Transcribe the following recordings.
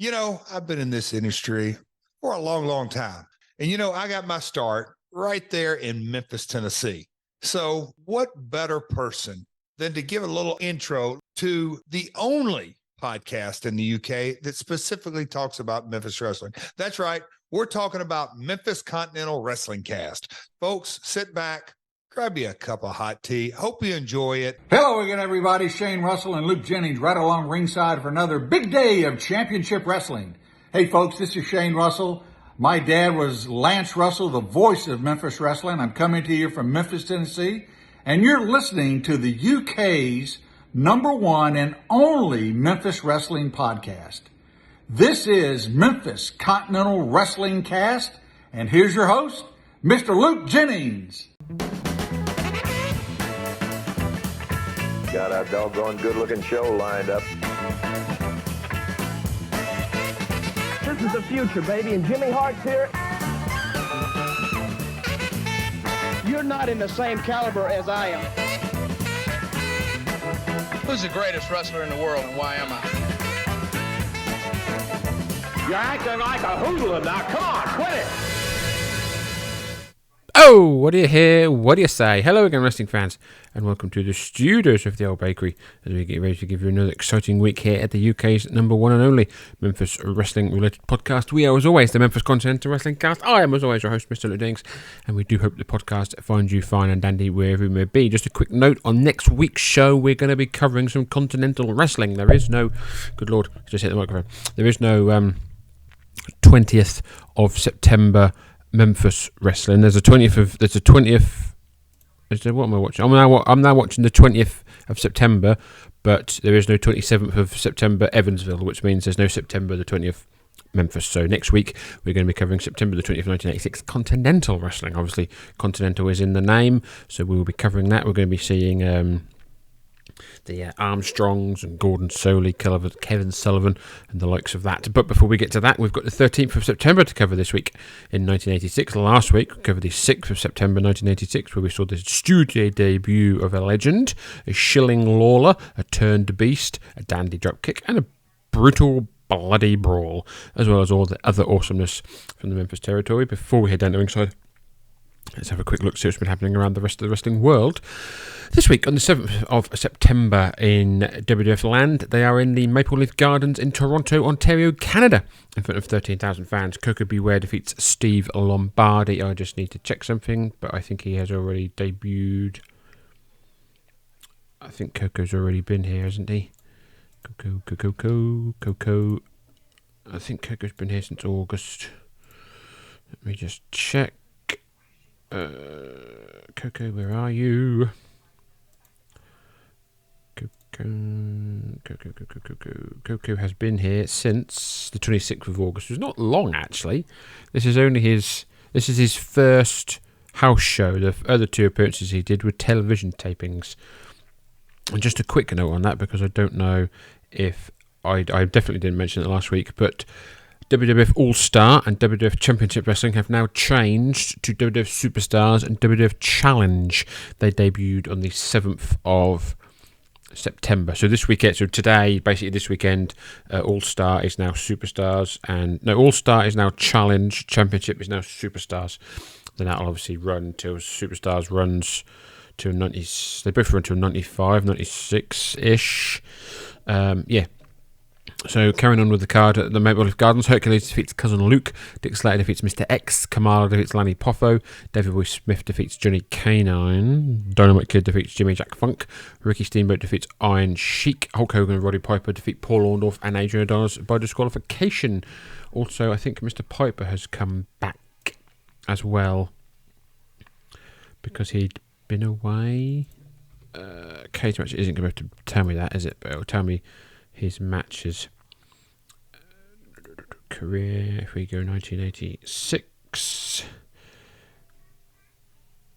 I've been in this industry for a long, long time. And, I got my start right there in Memphis, Tennessee. So, what better person than to give a little intro to the only podcast in the UK that specifically talks about Memphis wrestling? That's right. We're talking about Memphis Continental Wrestling Cast. Folks, sit back, grab you a cup of hot tea. Hope you enjoy it. Hello again, everybody. Shane Russell and Luke Jennings right along ringside for another big day of championship wrestling. Hey, folks, this is Shane Russell. My dad was Lance Russell, the voice of Memphis wrestling. I'm coming to you from Memphis, Tennessee, and you're listening to the UK's #1 and only Memphis wrestling podcast. This is Memphis Continental Wrestling Cast, and here's your host, Mr. Luke Jennings. Got a doggone good-looking show lined up. This is the future, baby, and Jimmy Hart's here. You're not in the same caliber as I am. Who's the greatest wrestler in the world, and why am I? You're acting like a hoodlum now. Come on, quit it! Oh, what do you hear? What do you say? Hello again, wrestling fans, and welcome to the studios of the Old Bakery as we get ready to give you another exciting week here at the UK's #1 and only Memphis wrestling-related podcast. We are, as always, the Memphis Continental Wrestling Cast. I am, as always, your host, Mr. Luke Jennings, and we do hope the podcast finds you fine and dandy wherever you may be. Just a quick note on next week's show, we're going to be covering some continental wrestling. There is no, good lord, just hit the microphone. There is no 20th of September Memphis wrestling. There's a 20th. What am I watching? I'm now watching the 20th of September, but there is no 27th of September Evansville, which means there's no September the 20th Memphis. So next week we're going to be covering September the 20th, 1986 Continental Wrestling. Obviously, Continental is in the name, so we will be covering that. We're going to be seeing the Armstrongs and Gordon Soley, Kevin Sullivan and the likes of that. But before we get to that, we've got the 13th of September to cover this week in 1986. Last week we covered the 6th of September 1986, where we saw the studio debut of a legend, a shilling Lawler, a turned beast, a dandy dropkick and a brutal bloody brawl, as well as all the other awesomeness from the Memphis territory. Before we head down to ringside, let's have a quick look, see what's been happening around the rest of the wrestling world. This week, on the 7th of September in WWF land, they are in the Maple Leaf Gardens in Toronto, Ontario, Canada, in front of 13,000 fans. Coco Beware defeats Steve Lombardi. I just need to check something, but I think he has already debuted. I think Coco's already been here, hasn't he? Coco. I think Coco's been here since August. Let me just check. Coco, where are you? Coco has been here since the 26th of August. It was not long, actually. This is his first house show. The other two appearances he did were television tapings. And just a quick note on that, because I don't know if I definitely didn't mention it last week, but WWF All-Star and WWF Championship Wrestling have now changed to WWF Superstars and WWF Challenge. They debuted on the 7th of September. So this weekend, basically this weekend, All-Star is now Superstars, All-Star is now Challenge, Championship is now Superstars. Then that'll obviously run until Superstars runs to 90, they both run to 95, 96-ish. So carrying on with the card at the Maple Leaf Gardens, Hercules defeats Cousin Luke, Dick Slater defeats Mr. X, Kamala defeats Lanny Poffo, David Boy Smith defeats Johnny Canine, Dynamite Kid defeats Jimmy Jack Funk, Ricky Steamboat defeats Iron Sheik, Hulk Hogan and Roddy Piper defeat Paul Orndorff and Adrian Adonis by disqualification. Also, I think Mr. Piper has come back as well because he'd been away. Cage match isn't going to tell me that, is it? But it'll tell me his matches. Career, if we go 1986.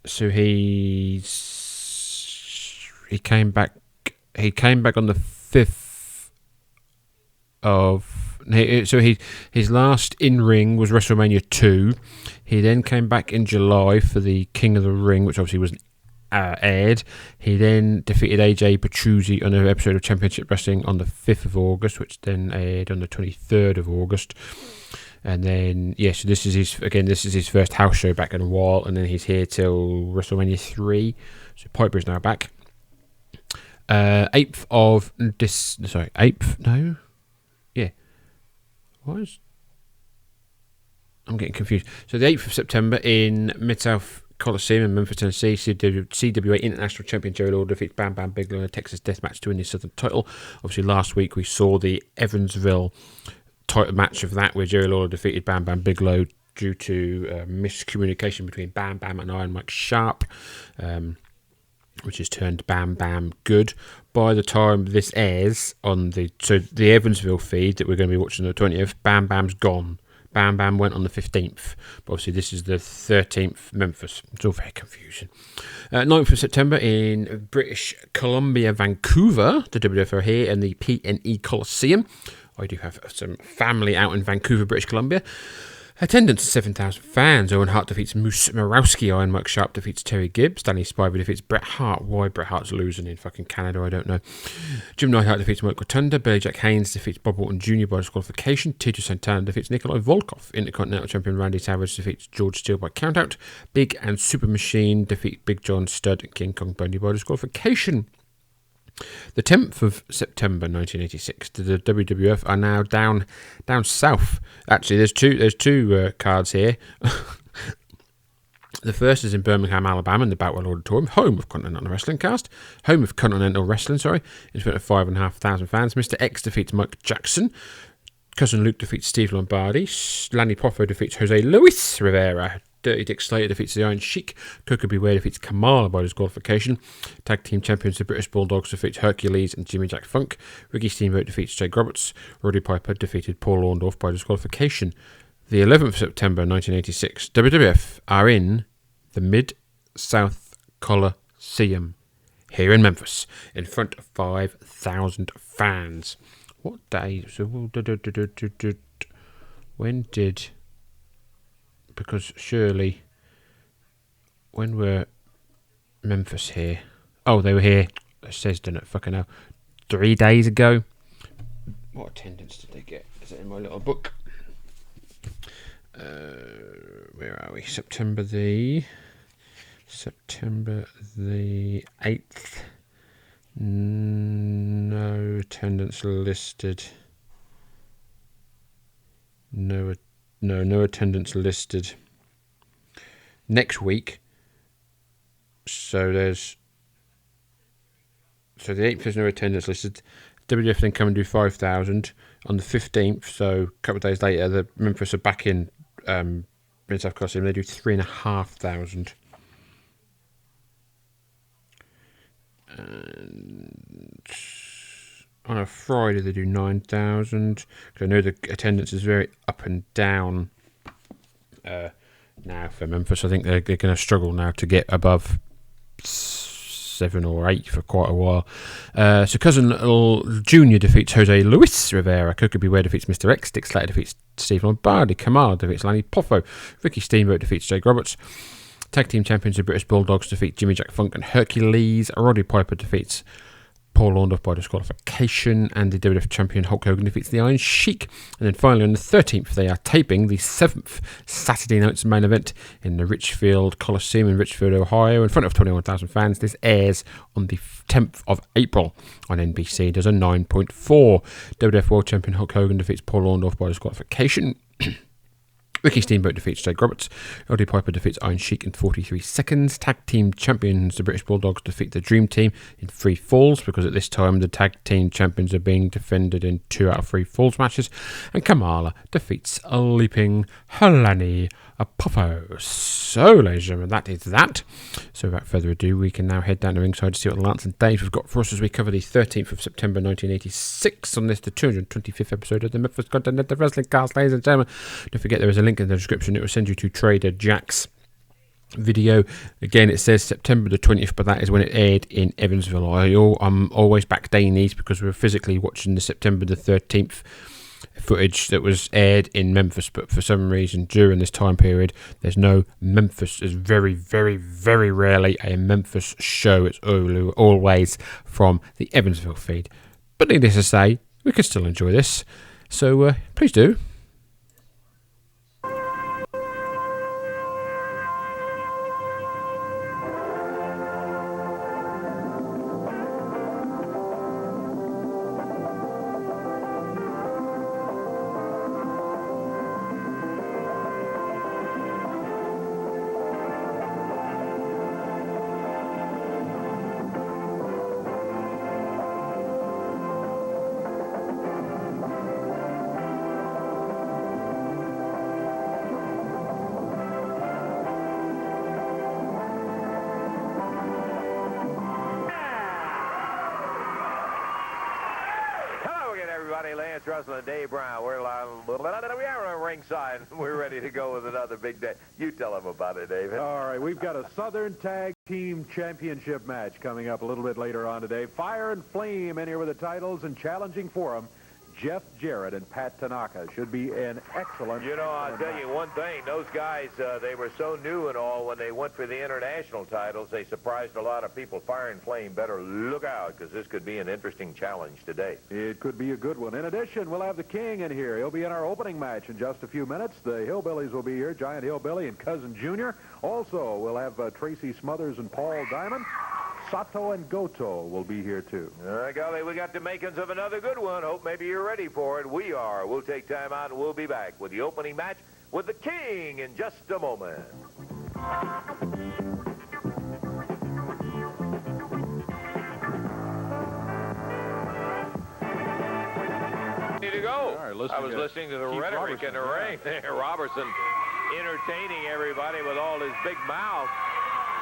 So he came back on the 5th of his last in-ring was WrestleMania 2. He then came back in July for the King of the Ring, which obviously was aired. He then defeated AJ Petrucci on an episode of Championship Wrestling on the 5th of August, which then aired on the 23rd of August. And then, so this is his first house show back in a while, and then he's here till WrestleMania 3. So Piper is now back. 8th of this, 8th, no? Yeah. What is... I'm getting confused. So the 8th of September in Mid-South Coliseum in Memphis, Tennessee, CWA International Champion Jerry Lawler defeats Bam Bam Bigelow in a Texas death match to win the Southern title. Obviously, last week we saw the Evansville title match of that, where Jerry Lawler defeated Bam Bam Bigelow due to miscommunication between Bam Bam and Iron Mike Sharp, which has turned Bam Bam good. By the time this airs on the Evansville feed that we're going to be watching on the 20th, Bam Bam's gone. Bam Bam went on the 15th, but obviously this is the 13th Memphis. It's all very confusing. 9th of September in British Columbia, Vancouver. The WWF are here in the PNE Coliseum. I do have some family out in Vancouver, British Columbia. Attendance 7,000 fans. Owen Hart defeats Moose Morawski. Iron Mike Sharp defeats Terry Gibbs. Danny Spivey defeats Bret Hart. Why Bret Hart's losing in fucking Canada, I don't know. Jim Neidhart defeats Mike Rotunda. Billy Jack Haynes defeats Bob Orton Jr. by disqualification. Tito Santana defeats Nikolai Volkov. Intercontinental Champion Randy Savage defeats George Steele by countout. Big and Super Machine defeat Big John Studd and King Kong Bundy by disqualification. The 10th of September 1986, the WWF are now down south. Actually, there's two cards here. The first is in Birmingham, Alabama, in the Boutwell Auditorium, home of Continental Wrestling, in front of 5,500 fans. Mr. X defeats Mike Jackson. Cousin Luke defeats Steve Lombardi. Lanny Poffo defeats Jose Luis Rivera. Dirty Dick Slater defeats the Iron Sheik. Coco Beware defeats Kamala by disqualification. Tag team champions, the British Bulldogs, defeats Hercules and Jimmy Jack Funk. Ricky Steamboat defeats Jake Roberts. Roddy Piper defeated Paul Orndorff by disqualification. The 11th of September 1986, WWF are in the Mid-South Coliseum here in Memphis, in front of 5,000 fans. What day? So when did... Because surely, when were Memphis here? Oh, they were here, it says, didn't it? Fucking hell. 3 days ago. What attendance did they get? Is it in my little book? Where are we? September the 8th. No attendance listed. No attendance listed. Next week, so the 8th there's no attendance listed. WWF then come and do 5,000 on the 15th, so a couple of days later the Memphis are back in Mid-South Coliseum. They do 3,500. And on a Friday they do 9,000. Because I know the attendance is very up and down now for Memphis. I think they're going to struggle now to get above 7 or 8 for quite a while. So Cousin Little Jr. defeats Jose Luis Rivera. Coco Beware defeats Mr. X. Dick Slater defeats Steve Lombardi. Kamal defeats Lanny Poffo. Ricky Steamboat defeats Jake Roberts. Tag team champions, the British Bulldogs, defeat Jimmy Jack Funk and Hercules. Roddy Piper defeats Paul Orndorff by disqualification, and the WWF champion Hulk Hogan defeats the Iron Sheik. And then finally on the 13th, they are taping the 7th Saturday night's main event in the Richfield Coliseum in Richfield, Ohio, in front of 21,000 fans. This airs on the 10th of April on NBC. Does a 9.4. WWF World Champion Hulk Hogan defeats Paul Orndorff by disqualification. Ricky Steamboat defeats Jake Roberts. Roddy Piper defeats Iron Sheik in 43 seconds. Tag team champions, the British Bulldogs, defeat the Dream Team in 3 falls, because at this time the tag team champions are being defended in 2 out of 3 falls matches. And Kamala defeats a leaping Lanny Poffo. So, ladies and gentlemen, that is that. So, without further ado, we can now head down to ringside to see what Lance and Dave have got for us as we cover the 13th of September 1986 on this, the 225th episode of the Memphis Continental Wrestling Cast, ladies and gentlemen. Don't forget there is a link in the description. It will send you to Trader Jack's video. Again, it says September the 20th, but that is when it aired in Evansville. I'm always backdating these because we're physically watching the September the 13th footage that was aired in Memphis, but for some reason during this time period there's no Memphis. There's very, very, very rarely a Memphis show. It's always from the Evansville feed. But needless to say, we can still enjoy this, so please do. Lance Russell and Dave Brown. We are on ringside. We're ready to go with another big day. You tell them about it, David. All right, we've got a Southern Tag Team Championship match coming up a little bit later on today. Fire and Flame in here with the titles and challenging for them. Jeff Jarrett and Pat Tanaka should be an excellent. You know, I'll tell you one thing. Those guys, they were so new and all when they went for the international titles. They surprised a lot of people. Fire and Flame better look out because this could be an interesting challenge today. It could be a good one. In addition, we'll have the King in here. He'll be in our opening match in just a few minutes. The Hillbillies will be here, Giant Hillbilly and Cousin Junior. Also, we'll have Tracy Smothers and Paul Diamond. Sato and Goto will be here, too. Golly, we got the makings of another good one. Hope maybe you're ready for it. We are. We'll take time out, and we'll be back with the opening match with the King in just a moment. Ready to go. Right, I was listening to the Keith rhetoric in the ring there. Robertson entertaining everybody with all his big mouth.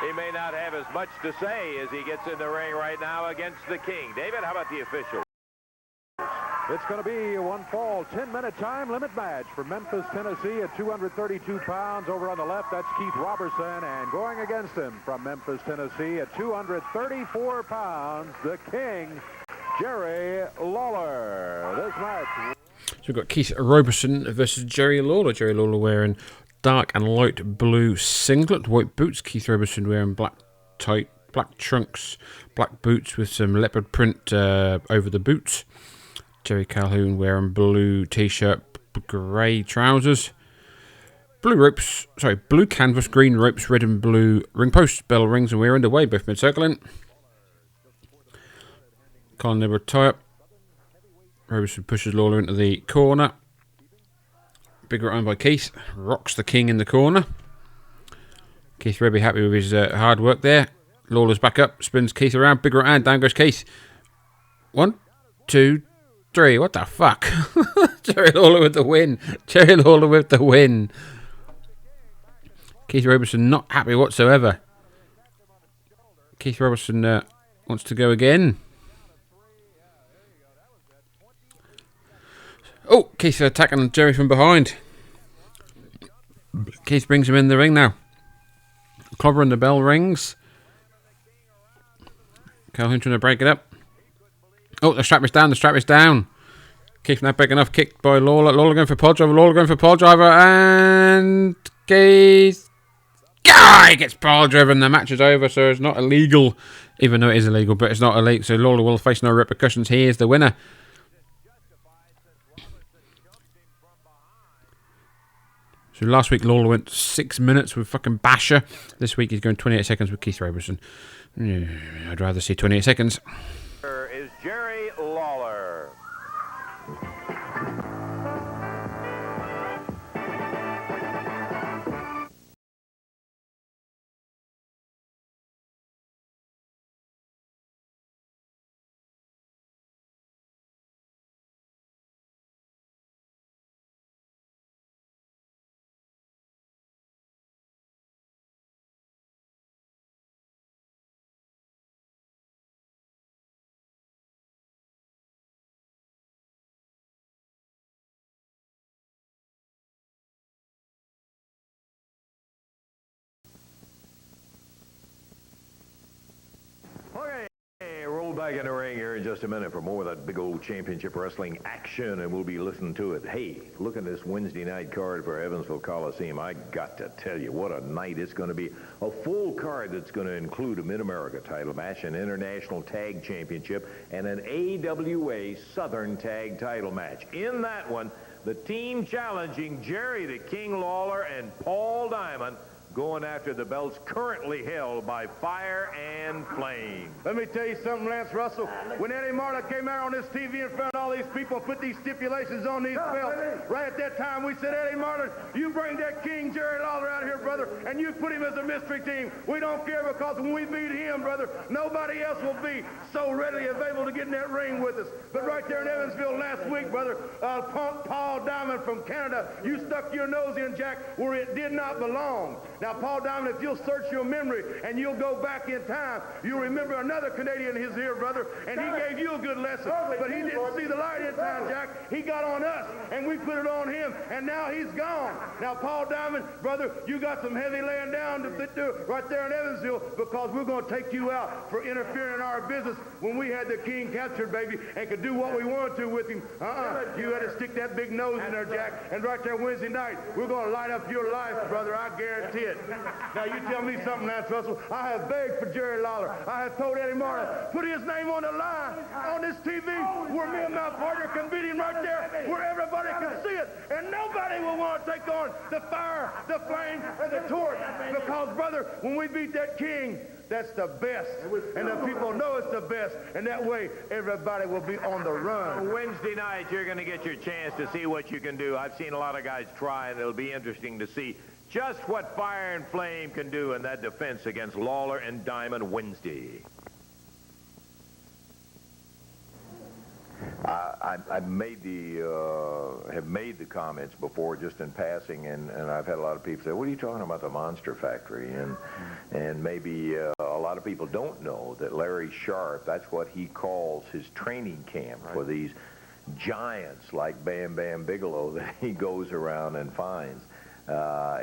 He may not have as much to say as he gets in the ring right now against the King. David, how about the official? It's going to be a one-fall, 10-minute time limit match for Memphis, Tennessee at 232 pounds. Over on the left, that's Keith Robertson. And going against him from Memphis, Tennessee at 234 pounds, the King, Jerry Lawler. This match. So we've got Keith Robertson versus Jerry Lawler. Jerry Lawler wearing dark and light blue singlet, white boots. Keith Robertson wearing black trunks, black boots with some leopard print over the boots. Jerry Calhoun wearing blue t-shirt, grey trousers. Blue canvas, green ropes, red and blue ring posts, bell rings, and we're underway, both mid-circling. Colin Nibber tie up. Robertson pushes Lawler into the corner. Big right hand by Keith. Rocks the King in the corner. Keith Rebbe happy with his hard work there. Lawler's back up. Spins Keith around. Big right hand. Down goes Keith. 1, 2, 3. What the fuck? Jerry Lawler with the win. Jerry Lawler with the win. Keith Robertson not happy whatsoever. Keith Robertson wants to go again. Oh, Keith attacking Jerry from behind. Keith brings him in the ring now. Clobbering the bell rings. Calhoun trying to break it up. Oh, the strap is down. Keith now big enough, kicked by Lawler. Lawler going for pole driver. And Keith... He gets pole driven. The match is over, so it's not illegal. Even though it is illegal, but it's not illegal. So Lawler will face no repercussions. He is the winner. So last week Lawler went 6 minutes with fucking Basher. This week he's going 28 seconds with Keith Robertson. I'd rather see 28 seconds. Is Jerry Lawler. back in the ring here in just a minute for more of that big old championship wrestling action, and we'll be listening to it. Hey, look at this Wednesday night card for Evansville Coliseum. I got to tell you, what a night it's going to be. A full card that's going to include a Mid-America title match, an International Tag Championship, and an AWA Southern Tag title match. In that one, the team challenging Jerry the King Lawler and Paul Diamond going after the belts currently held by Fire and Flame. Let me tell you something, Lance Russell. When Eddie Marlin came out on this TV in front of all these people and put these stipulations on these belts, right at that time we said, Eddie Marlin, you bring that King Jerry Lawler out here, brother, and you put him as a mystery team. We don't care, because when we beat him, brother, nobody else will be so readily available to get in that ring with us. But right there in Evansville last week, brother, Punk Paul Diamond from Canada, you stuck your nose in, Jack, where it did not belong. Now, Paul Diamond, if you'll search your memory and you'll go back in time, you'll remember another Canadian is here, brother, and he gave you a good lesson. But he didn't see the light in time, Jack. He got on us, and we put it on him, and now he's gone. Now, Paul Diamond, brother, you got some heavy laying down to do right there in Evansville, because we're going to take you out for interfering in our business when we had the King captured, baby, and could do what we wanted to with him. You had to stick that big nose in there, Jack, and right there Wednesday night, we're going to light up your life, brother. I guarantee it. Now, you tell me something, Lance Russell. I have begged for Jerry Lawler. I have told Eddie Marlin, put his name on the line on this TV where me and my partner can beat him right there, where everybody can see it, and nobody will want to take on the Fire, the Flame, and the Torch, because, brother, when we beat that King, that's the best, and the people know it's the best, and that way everybody will be on the run. Wednesday night, you're going to get your chance to see what you can do. I've seen a lot of guys try, and it'll be interesting to see just what Fire and Flame can do in that defense against Lawler and Diamond Wednesday. I have made the comments before, just in passing, and I've had a lot of people say, what are you talking about, the Monster Factory? And maybe a lot of people don't know that Larry Sharp, that's what he calls his training camp for these giants like Bam Bam Bigelow that he goes around and finds.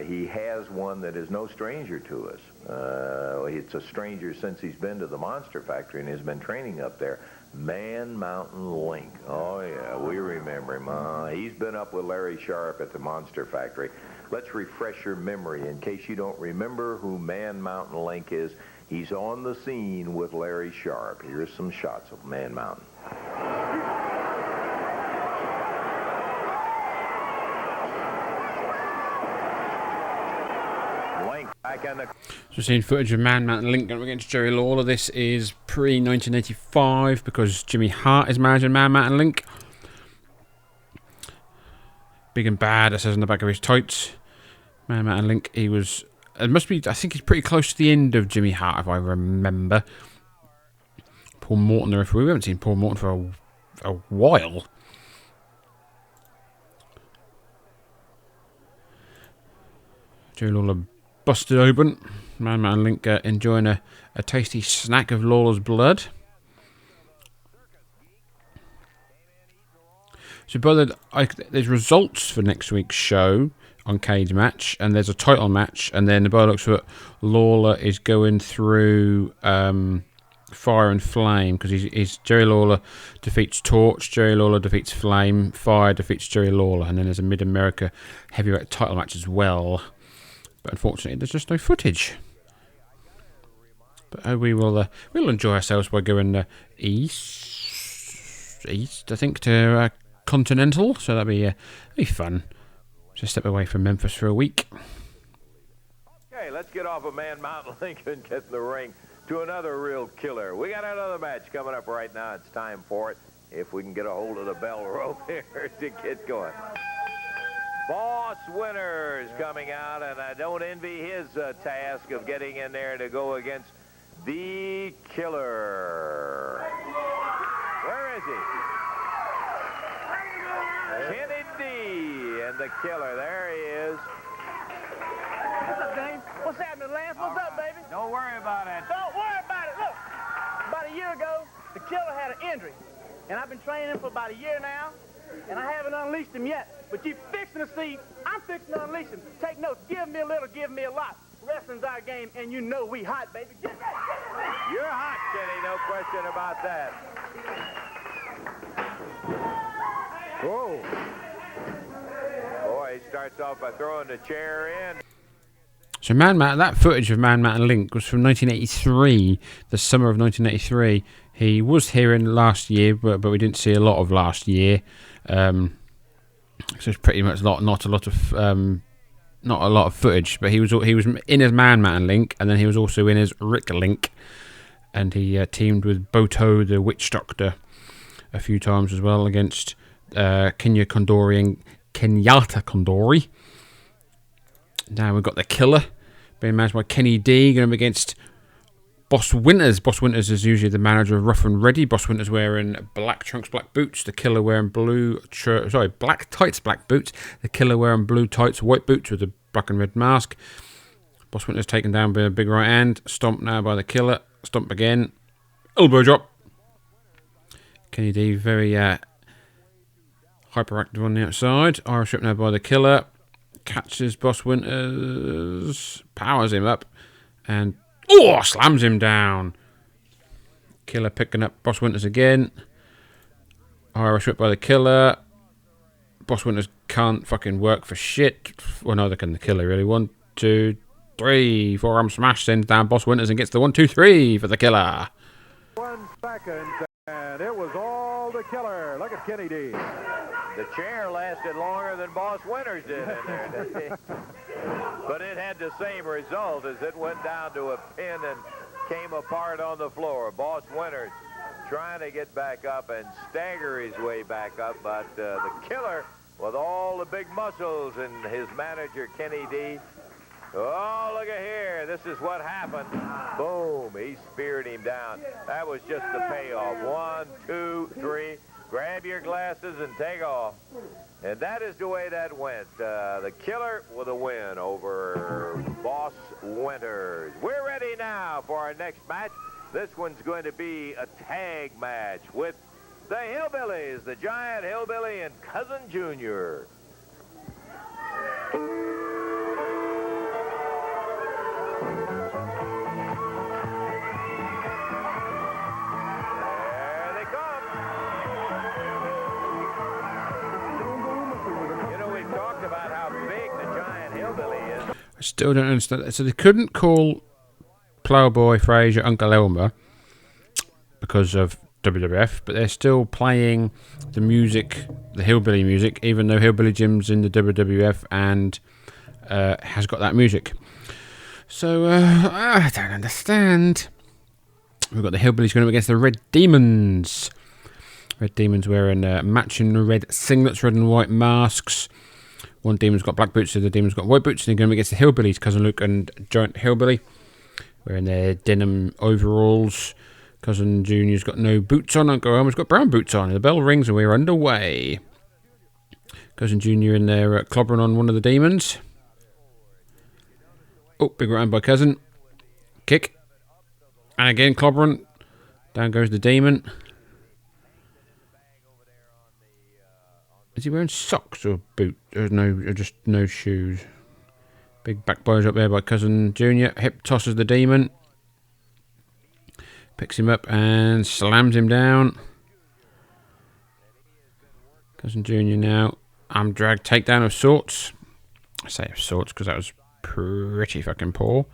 He has one that is no stranger to us. It's a stranger since he's been to the Monster Factory and has been training up there. Man Mountain Link. Oh, yeah, we remember him. He's been up with Larry Sharp at the Monster Factory. Let's refresh your memory in case you don't remember who Man Mountain Link is. He's on the scene with Larry Sharp. Here's some shots of Man Mountain. So seeing footage of Man Mountain Link going against Jerry Lawler. This is pre-1985 because Jimmy Hart is managing Man Mountain Link. Big and bad, that says on the back of his tights. Man Mountain Link, he was... It must be, I think he's pretty close to the end of Jimmy Hart, if I remember. Paul Morton, the referee. We haven't seen Paul Morton for a while. Jerry Lawler busted open. Man Mountain Link enjoying a tasty snack of Lawler's blood. So, brother, there's results for next week's show on Cage Match, and there's a title match, and then the by looks of it, Lawler is going through Fire and Flame, because he's Jerry Lawler defeats Torch, Jerry Lawler defeats Flame, Fire defeats Jerry Lawler, and then there's a Mid-America heavyweight title match as well. But unfortunately, there's just no footage. But we'll enjoy ourselves by going east, I think, to Continental. So that'll be fun. Just step away from Memphis for a week. Okay, let's get off of Man Mountain Link and get in the ring to another real killer. We got another match coming up right now. It's time for it. If we can get a hold of the bell rope here to get going. Boss Winner is coming out, and I don't envy his task of getting in there to go against the Killer. Where is he? Kenny D and the Killer. There he is. What's up, Dave? What's happening, Lance? What's up, baby? Don't worry about it. Don't worry about it. Look, about a year ago, the Killer had an injury, and I've been training him for about a year now, and I haven't unleashed him yet. But you fixing to see, I'm fixing to unleash him. Take notes. Give me a little, give me a lot. Wrestling's our game, and you know we hot, baby. Get ready. You're hot, Kenny, no question about that. Whoa. Boy, he starts off by throwing the chair in. So that footage of Man, Matt and Link was from 1983, the summer of 1983. He was here in last year, but we didn't see a lot of last year. So it's pretty much not a lot of footage. But he was in as Man, Matt and Link, and then he was also in as Rick Link, and he teamed with Boto the Witch Doctor a few times as well against Kenyatta Condori. Now we've got the Killer, being managed by Kenny D, going up against Boss Winters. Boss Winters is usually the manager of Rough and Ready. Boss Winters wearing black trunks, black boots. The Killer wearing black tights, black boots. The Killer wearing blue tights, white boots with a black and red mask. Boss Winters taken down by a big right hand. Stomp now by the Killer. Stomp again. Elbow drop. Kenny D very hyperactive on the outside. Irish whip now by the Killer. Catches Boss Winters, powers him up, and slams him down. Killer picking up Boss Winters again. Irish whip by the Killer. Boss Winters can't fucking work for shit. Well, neither can the Killer really. 1, 2, 3, forearm smash sends down Boss Winters and gets the 1, 2, 3 for the Killer. 1 second, and it was all the Killer. Look at Kenny D. The chair lasted longer than Boss Winters did in there, didn't he? But it had the same result as it went down to a pin and came apart on the floor. Boss Winters trying to get back up and stagger his way back up, but the Killer, with all the big muscles, and his manager, Kenny D. Oh, look at here. This is what happened. Boom. He speared him down. That was just the payoff. 1, 2, 3. Grab your glasses and take off. And that is the way that went. The Killer with a win over Boss Winters. We're ready now for our next match. This one's going to be a tag match with the Hillbillies, the Giant Hillbilly and Cousin Junior. I still don't understand. So they couldn't call Plowboy Frazier Uncle Elmer because of WWF, but they're still playing the music, the hillbilly music, even though Hillbilly Jim's in the WWF and has got that music. So I don't understand. We've got the Hillbillies going up against the Red Demons. Red Demons wearing matching red singlets, red and white masks. One demon's got black boots, the other demon's got white boots, and they're going against the Hillbillies, Cousin Luke and Giant Hillbilly, wearing their denim overalls. Cousin Junior's got no boots on, Uncle Elmer's got brown boots on. The bell rings and we're underway. Cousin Junior in there clobbering on one of the demons. Oh, big round by Cousin. Kick. And again clobbering. Down goes the demon. Is he wearing socks or boot? Or just no shoes? Big back blows up there by Cousin Junior. Hip tosses the demon. Picks him up and slams him down. Cousin Junior now. Arm drag takedown of sorts. I say of sorts because that was pretty fucking poor.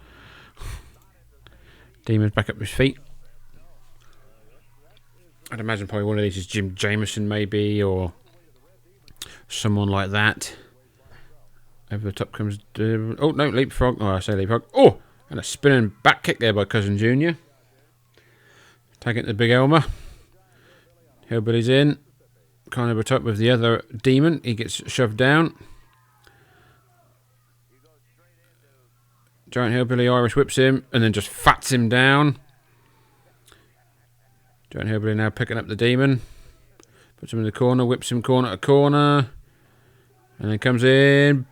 Demon's back up his feet. I'd imagine probably one of these is Jim Jameson maybe, or someone like that. Over the top comes... oh, no, leapfrog. Oh, I say leapfrog. Oh, and a spinning back kick there by Cousin Junior. Taking it to Big Elmer. Hillbilly's in. Kind of over top with the other demon. He gets shoved down. Giant Hillbilly Irish whips him and then just fats him down. Giant Hillbilly now picking up the demon. Puts him in the corner, whips him corner to corner. And then comes in.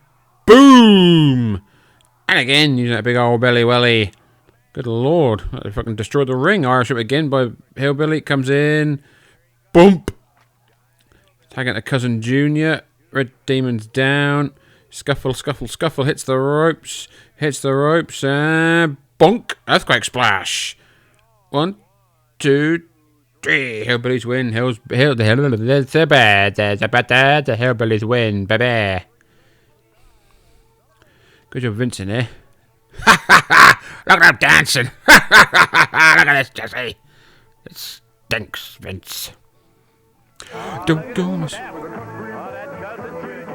Boom! And again, using that big old belly welly. Good lord. They fucking destroyed the ring. Irish whip again by Hillbilly. Comes in. Bump! Tagging to Cousin Junior. Red Demon's down. Scuffle, scuffle, scuffle. Hits the ropes. And bonk. Earthquake splash. 1, 2, 3. Hillbillies win. The Hillbillies win, baby. Good job, Vincent, eh? Look at him dancing. Look at this, Jesse. It stinks, Vince. Don't go, miss. That cousin Junior.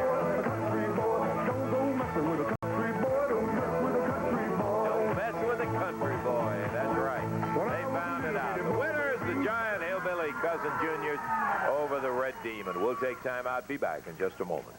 Don't mess with the country boy. That's right. They found it out. The winner is the giant hillbilly cousin juniors over the Red Demon. We'll take time out. Be back in just a moment.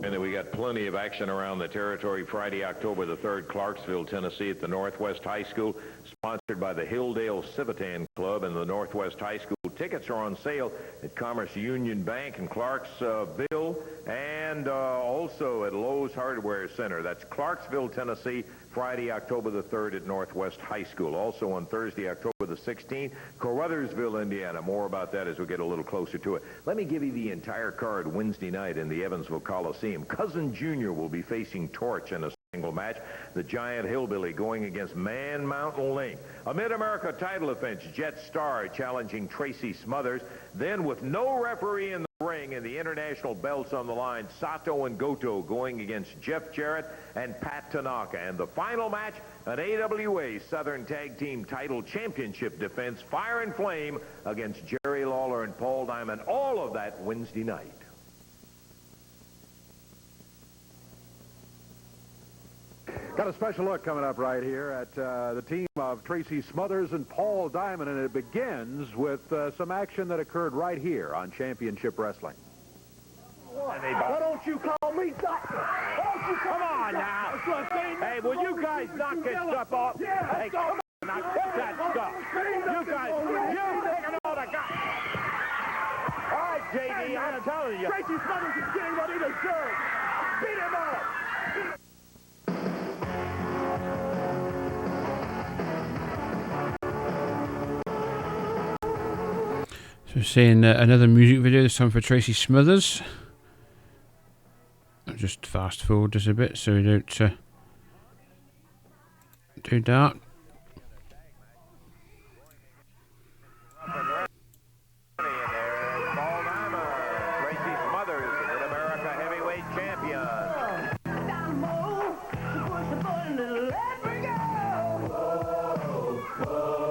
And then we got plenty of action around the territory Friday, October the 3rd, Clarksville, Tennessee at the Northwest High School, sponsored by the Hilldale Civitan Club and the Northwest High School. Tickets are on sale at Commerce Union Bank in Clarksville and also at Lowe's Hardware Center. That's Clarksville, Tennessee, Friday, October the 3rd at Northwest High School. Also on Thursday, October the 16th, Caruthersville, Indiana. More about that as we get a little closer to it. Let me give you the entire card Wednesday night in the Evansville Coliseum. Cousin Junior will be facing Torch in a single match. The Giant Hillbilly going against Man Mountain Link. A Mid-America title defense, Jet Star challenging Tracy Smothers. Then with no referee in the ring and the international belts on the line, Sato and Goto going against Jeff Jarrett and Pat Tanaka. And the final match, an AWA Southern Tag Team Title Championship defense, Fire and Flame against Jerry Lawler and Paul Diamond. All of that Wednesday night. Got a special look coming up right here at the team of Tracy Smothers and Paul Diamond, and it begins with some action that occurred right here on Championship Wrestling. Why don't you call me doctor? Come on now. Hey, will you guys knock this stuff off? Hey, come on now. Quit that stuff. You guys, you're taking all the guys. All right, JD, I'm telling you. Tracy Smothers is getting what he deserves. Beat him up. So we're seeing another music video, this time for Tracy Smothers. I'll just fast forward just a bit so we don't do that. Paul Diamond, Tracy Smothers, Mid-America Heavyweight Champion.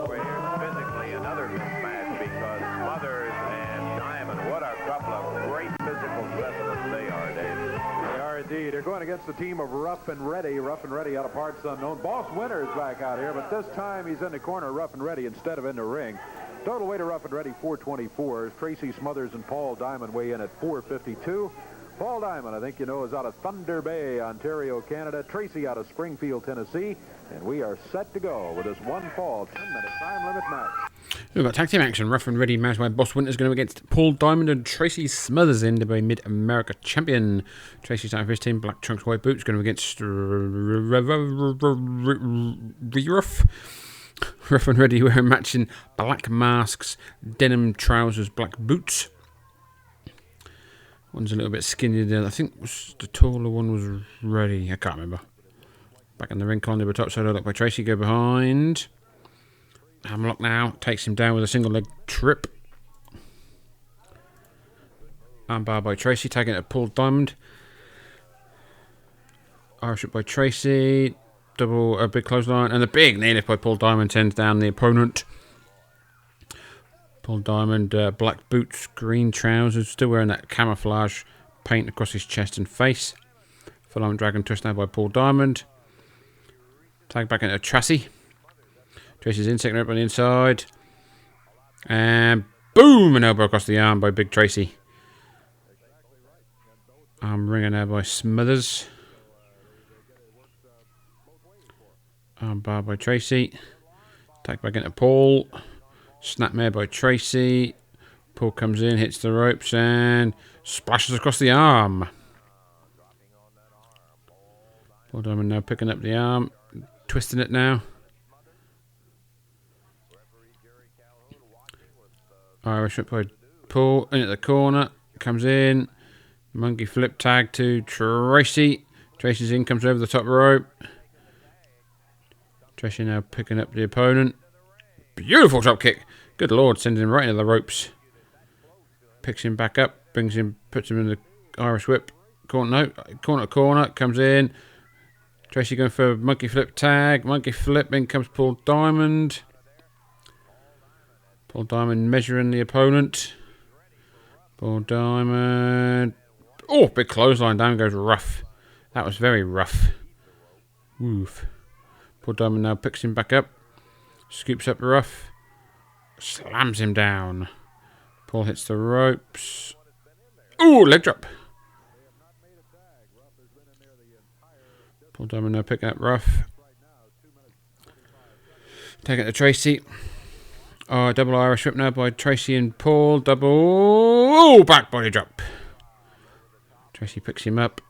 We're here physically another mismatch because Smothers and Diamond, what a couple of great physical specimens they are, Dave. They are indeed. They're going against the team of Rough and Ready out of parts unknown. Boss Winner is back out here, but this time he's in the corner, Rough and Ready, instead of in the ring. Total weight of Rough and Ready, 424. Tracy Smothers and Paul Diamond weigh in at 452. Paul Diamond, I think you know, is out of Thunder Bay, Ontario, Canada. Tracy out of Springfield, Tennessee. And we are set to go with this one fall, 10-minute time limit match. We've got tag team action. Rough and Ready match by Boss Winter's going against Paul Diamond and Tracy Smothers in by Mid-America champion. Tracy's out of his team, Black Trunks, White Boots, going against Rough and Ready wearing matching black masks, denim trousers, black boots. One's a little bit skinnier than I think the taller one was Ready. I can't remember. Back in the ring, climbed over top side look by Tracy, go behind. Hamlock now takes him down with a single leg trip. Armbar by Tracy, taking it to Paul Diamond. Irish whip by Tracy. Double a big clothesline and a big knee lift by Paul Diamond sends down the opponent. Paul Diamond, black boots, green trousers, still wearing that camouflage paint across his chest and face. Full on dragon twist now by Paul Diamond. Tag back into Tracy. Tracy's in, second rope on the inside. And boom! An elbow across the arm by Big Tracy. Arm ringer now by Smothers. Arm bar by Tracy. Tag back into Paul. Snapmare by Tracy. Paul comes in, hits the ropes and splashes across the arm. Paul Diamond now picking up the arm. Twisting it now. Irish whip by Paul. Into the corner. Comes in. Monkey flip tag to Tracy. Tracy's in. Comes over the top rope. Tracy now picking up the opponent. Beautiful drop kick. Good lord, sending him right into the ropes. Picks him back up. Brings him. Puts him in the Irish whip. Corner to corner. Comes in. Tracy going for a monkey flip tag. Monkey flip. In comes Paul Diamond. Paul Diamond measuring the opponent. Paul Diamond. Oh, big clothesline. Down goes Rough. That was very rough. Woof. Paul Diamond now picks him back up. Scoops up Rough. Slams him down. Paul hits the ropes. Ooh, leg drop. Paul Diamond now picking up Rough. Taking it to Tracy. Oh, double Irish whip now by Tracy and Paul. Double. Oh, back body drop. Tracy picks him up.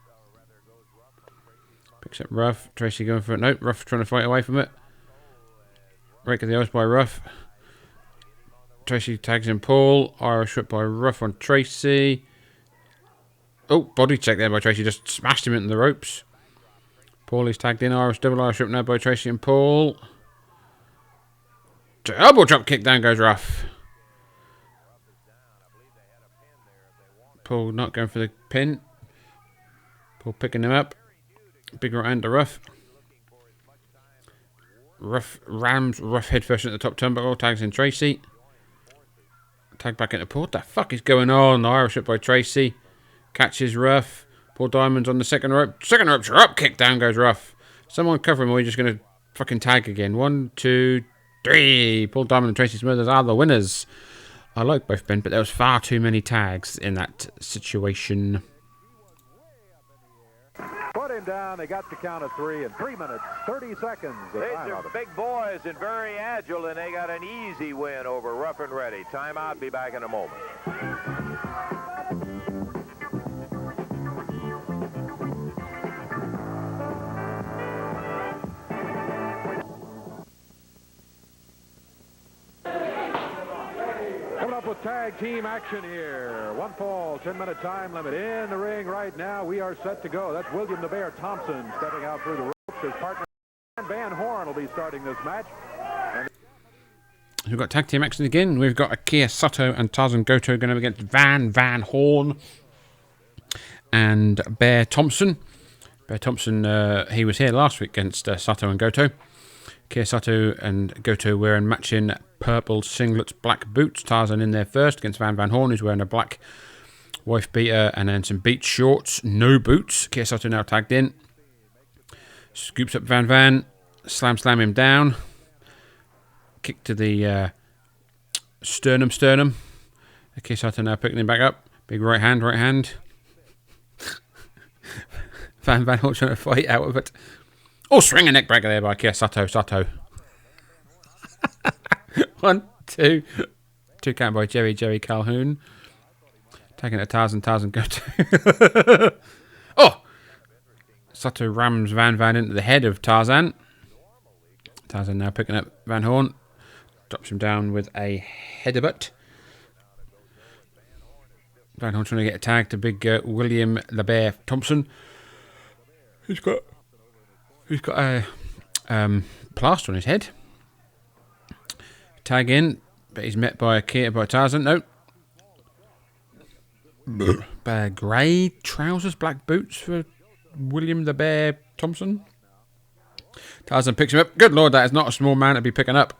Picks up Rough. Tracy going for it. Nope, Rough trying to fight away from it. Rake of the Ice by Rough. Tracy tags in Paul. Irish whip by Rough on Tracy. Oh, body check there by Tracy. Just smashed him into the ropes. Paul is tagged in. Double Irish whip now by Tracy and Paul. Double drop kick. Down goes Rough. Paul not going for the pin. Paul picking him up. Big right hand to Rough. Rough rams Rough head first at the top turnbuckle. Tags in Tracy. Tag back into Paul. What the fuck is going on? Irish whip by Tracy. Catches Rough. Paul Diamond's on the second rope. Second rope drop kick. Down goes Rough. Someone cover him or are you just going to fucking tag again? 1, 2, 3. Paul Diamond and Tracy Smothers are the winners. I like both men, but there was far too many tags in that situation. Put him down. They got the count of 3 in 3 minutes, 30 seconds. These are big boys and very agile, and they got an easy win over Rough and Ready. Timeout. Be back in a moment. Coming up with tag team action here. 1 fall, 10-minute time limit. In the ring right now, we are set to go. That's William the Bear Thompson stepping out through the ropes. His partner Van Horn will be starting this match. We've got tag team action again. We've got Akira Sato and Tarzan Goto going up against Van Horn and Bear Thompson. Bear Thompson, he was here last week against Sato and Goto. Akira Sato and Goto wearing matching purple singlets, black boots. Tarzan in there first against Van Horn, who's wearing a black wife beater and then some beach shorts, no boots. Akira Sato now tagged in. Scoops up Van, slam him down. Kick to the sternum. Akira Sato now picking him back up. Big right hand. Van Horn trying to fight out of it. Oh, swing a neck breaker there by Akira Sato. 1, 2. 2 count by Jerry Calhoun. Taking it to Tarzan Goto. Oh! Sato rams Van into the head of Tarzan. Tarzan now picking up Van Horn. Drops him down with a headbutt. Van Horn trying to get a tag to big William the Bear Thompson. He's got a plaster on his head. Tag in, but he's met by Tarzan. No. Grey trousers, black boots for William the Bear Thompson. Tarzan picks him up. Good lord, that is not a small man to be picking up.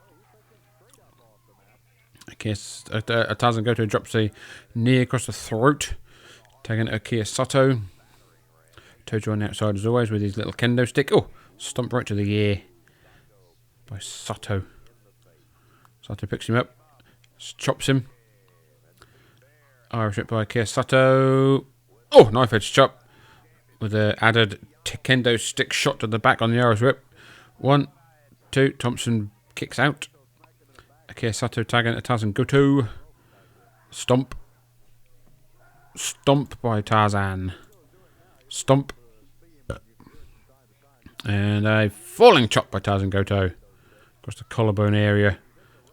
Tarzan Goto drops a knee across the throat. Tagging Akira Sato. Tojo on the outside as always with his little kendo stick. Oh, stomp right to the ear by Sato. Sato picks him up. Chops him. Irish whip by Akira Sato. Oh, knife edge chop. With an added kendo stick shot to the back on the Irish whip. 1, 2. Thompson kicks out. Akira Sato tagging to Tarzan Goto. Stomp by Tarzan. Stomp. And a falling chop by Tarzan Goto. Across the collarbone area.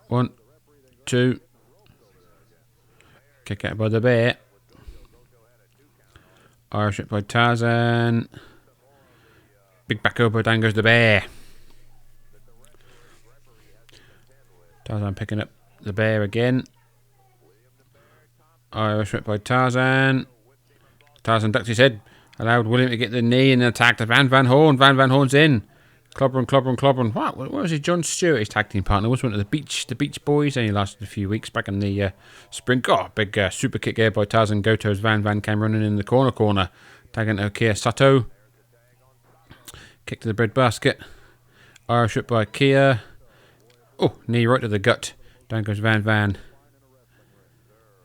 1, 2. Kick out by the Bear. Irish whip by Tarzan. Big back elbow, down goes the Bear. Tarzan picking up the Bear again. Irish whip by Tarzan. Tarzan ducks his head. Allowed William to get the knee and attacked Van Horn. Van Horn's in. Clobbering. What was he? John Stewart, his tag team partner, was one of the Beach Boys. Only lasted a few weeks back in the spring. Oh, big super kick there by Tarzan. Goto's Van came running in the corner. Tagging to Kia Sato. Kick to the breadbasket. Irish whip by Kia. Oh, knee right to the gut. Down goes Van.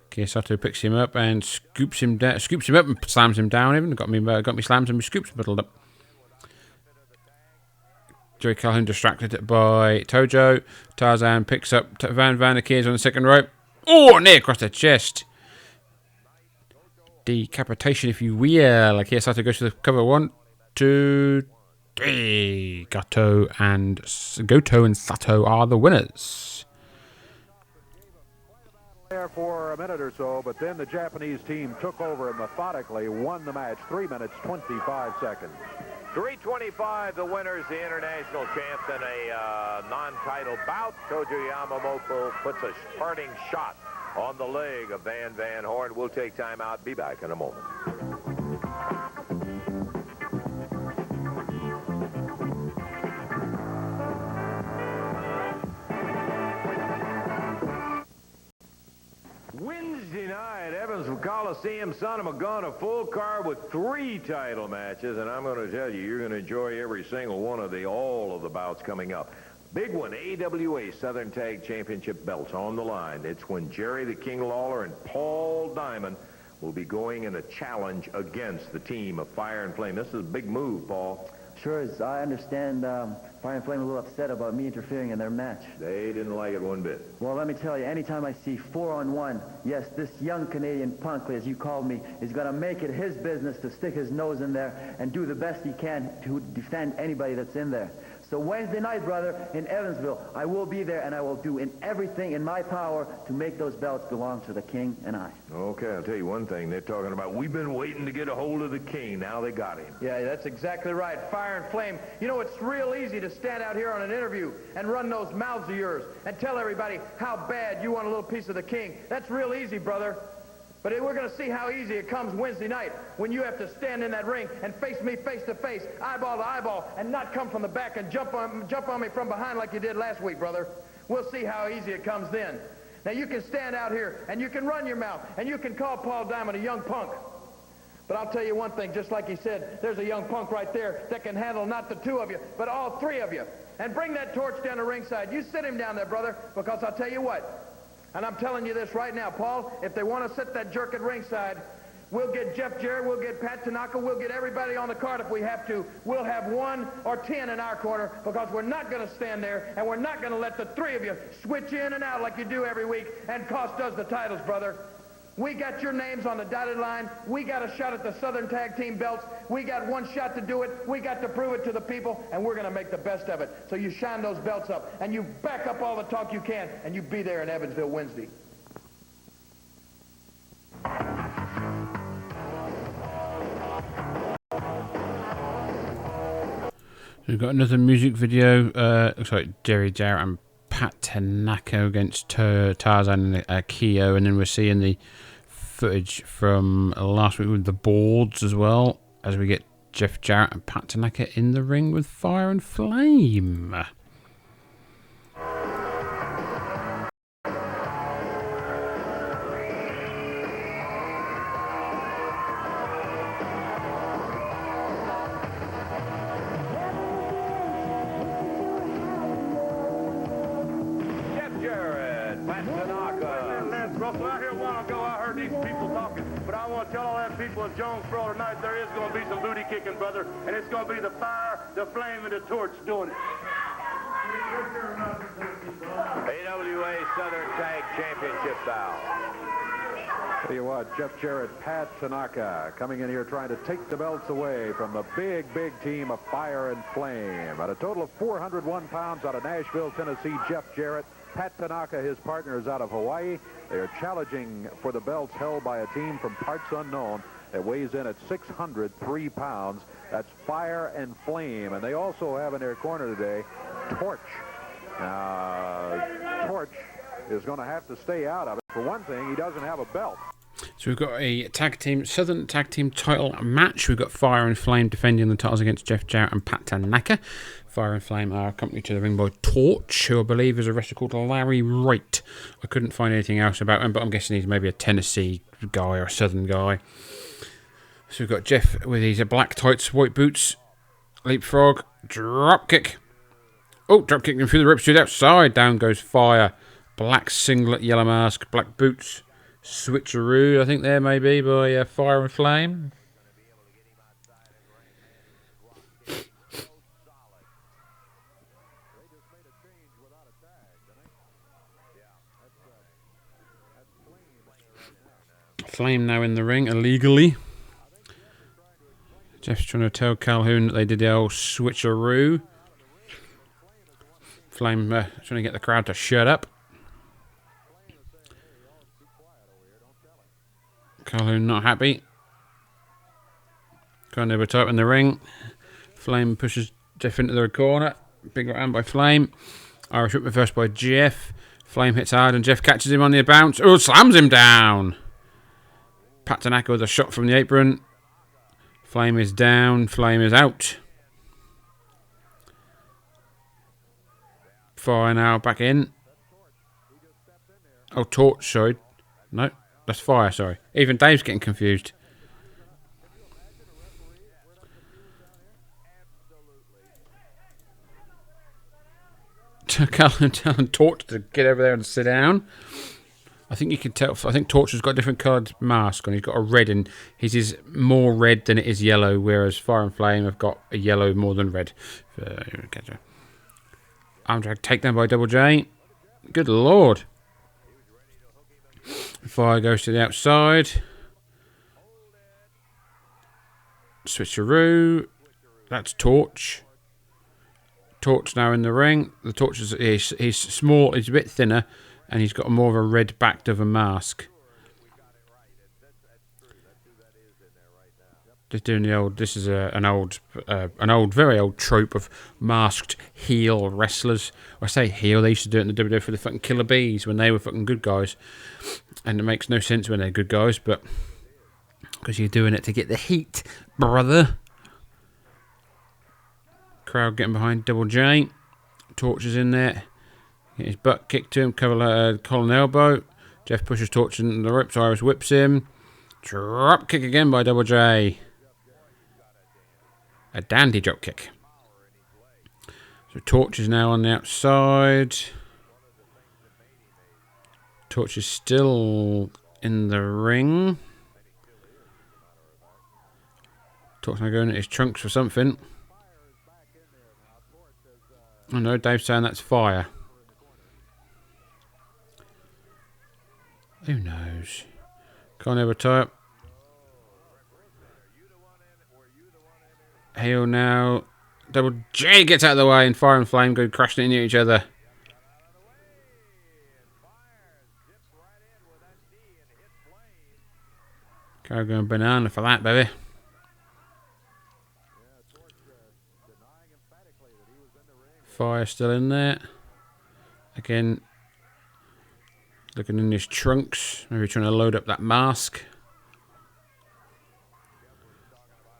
Kia Sato picks him up and scoops him up and slams him down. Even got me slams and scoops muddled up. Joey Calhoun distracted by Tojo. Tarzan picks up Van. Akia's on the second rope. Oh, knee across the chest. Decapitation, if you will. Kia Sato goes to the cover. 1, 2, 3. Goto and Sato are the winners. There for a minute or so, but then the Japanese team took over and methodically won the match. 3 minutes, 25 seconds. 3:25, the winners, the international champs, in a non-title bout. Tojo Yamamoto puts a parting shot on the leg of Van Horn. We'll take time out. Be back in a moment. Wednesday night, Evansville Coliseum, son of a gun, a full card with 3 title matches, and I'm going to tell you, you're going to enjoy every single one of all of the bouts coming up. Big one, AWA Southern Tag Championship belts on the line. It's when Jerry the King Lawler and Paul Diamond will be going in a challenge against the team of Fire and Flame. This is a big move, Paul. Sure is. I understand Fire and Flame a little upset about me interfering in their match. They didn't like it one bit. Well, let me tell you, anytime I see 4-on-1, yes, this young Canadian punk, as you called me, is going to make it his business to stick his nose in there and do the best he can to defend anybody that's in there. So Wednesday night, brother, in Evansville, I will be there, and I will do everything in my power to make those belts belong to the King and I. Okay, I'll tell you one thing. They're talking about, we've been waiting to get a hold of the King. Now they got him. Yeah, that's exactly right. Fire and Flame. You know, it's real easy to stand out here on an interview and run those mouths of yours and tell everybody how bad you want a little piece of the King. That's real easy, brother. But we're going to see how easy it comes Wednesday night when you have to stand in that ring and face me face to face, eyeball to eyeball, and not come from the back and jump on me from behind like you did last week, brother. We'll see how easy it comes then. Now, you can stand out here and you can run your mouth and you can call Paul Diamond a young punk. But I'll tell you one thing, just like he said, there's a young punk right there that can handle not the 2 of you, but all 3 of you. And bring that torch down to ringside. You sit him down there, brother, because I'll tell you what, and I'm telling you this right now, Paul, if they want to sit that jerk at ringside, we'll get Jeff Jarrett, we'll get Pat Tanaka, we'll get everybody on the card if we have to. We'll have 1 or 10 in our corner because we're not going to stand there and we're not going to let the 3 of you switch in and out like you do every week and cost us the titles, brother. We got your names on the dotted line. We got a shot at the Southern Tag Team belts. We got 1 shot to do it. We got to prove it to the people, and we're going to make the best of it. So you shine those belts up, and you back up all the talk you can, and you be there in Evansville Wednesday. We've got another music video. Looks like Jerry Jarrett and Pat Tanaka against Tarzan and Akio, and then we're seeing the footage from last week with the boards as well, as we get Jeff Jarrett and Pat Tanaka in the ring with Fire and Flame. People in Jonesboro tonight, there is going to be some booty kicking, brother, and it's going to be the fire, the flame, and the torch doing it. AWA Southern Tag Championship bout. Tell you what, Jeff Jarrett, Pat Tanaka coming in here trying to take the belts away from the big team of Fire and Flame. At a total of 401 pounds out of Nashville, Tennessee, Jeff Jarrett. Pat Tanaka, his partner, is out of Hawaii. They are challenging for the belts held by a team from parts unknown. It weighs in at 603 pounds. That's Fire and Flame. And they also have in their corner today Torch. Torch is going to have to stay out of it. For one thing, he doesn't have a belt. So we've got a Southern Tag Team title match. We've got Fire and Flame defending the titles against Jeff Jarrett and Pat Tanaka. Fire and Flame are accompanied to the ring by Torch, who I believe is a wrestler called Larry Wright. I couldn't find anything else about him, but I'm guessing he's maybe a Tennessee guy or a Southern guy. So we've got Jeff with his black tights, white boots, leapfrog, drop kick. Oh, drop kicking through the ropes to the outside. Down goes Fire. Black singlet, yellow mask, black boots. Switcheroo, I think there may be, by Fire and Flame. Flame now in the ring, illegally. Jeff's trying to tell Calhoun that they did the old switcheroo. Flame trying to get the crowd to shut up. Calhoun not happy. Can't over top in the ring. Flame pushes Jeff into the corner. Big right hand by Flame. Irish whip reversed by Jeff. Flame hits hard and Jeff catches him on the bounce. Oh, slams him down. Pat Tanaka with a shot from the apron. Flame is down. Flame is out. Fire now back in. Oh, Torch, sorry. No, that's Fire, sorry. Even Dave's getting confused. Calhoun telling Torch to get over there and sit down. I think you can tell. I think Torch has got a different coloured mask on. He's got a red, and his is more red than it is yellow, whereas Fire and Flame have got a yellow more than red. Arm drag takedown by Double J. Good lord. Fire goes to the outside. Switcheroo. That's Torch. Torch now in the ring. The Torch is he's small. He's a bit thinner, and he's got more of a red back of a mask. Just doing the old. This is an old, very old trope of masked heel wrestlers. I say heel. They used to do it in the WWF for the fucking Killer Bees when they were fucking good guys, and it makes no sense when they're good guys, but because you're doing it to get the heat, brother. Crowd getting behind Double J. Torch is in there. Get his butt kicked to him. Collar elbow. Jeff pushes Torch in the ropes. Irish whips him. Drop kick again by Double J. A dandy drop kick. So Torch is now on the outside. Torch is still in the ring. Torch now going at his trunks for something. Oh no, Dave's saying that's Fire. Who knows? Can't ever tie up. Heel now. Double J gets out of the way and Fire and Flame go crashing into each other. Crowd going banana for that, baby. Fire still in there. Again, looking in his trunks. Maybe trying to load up that mask.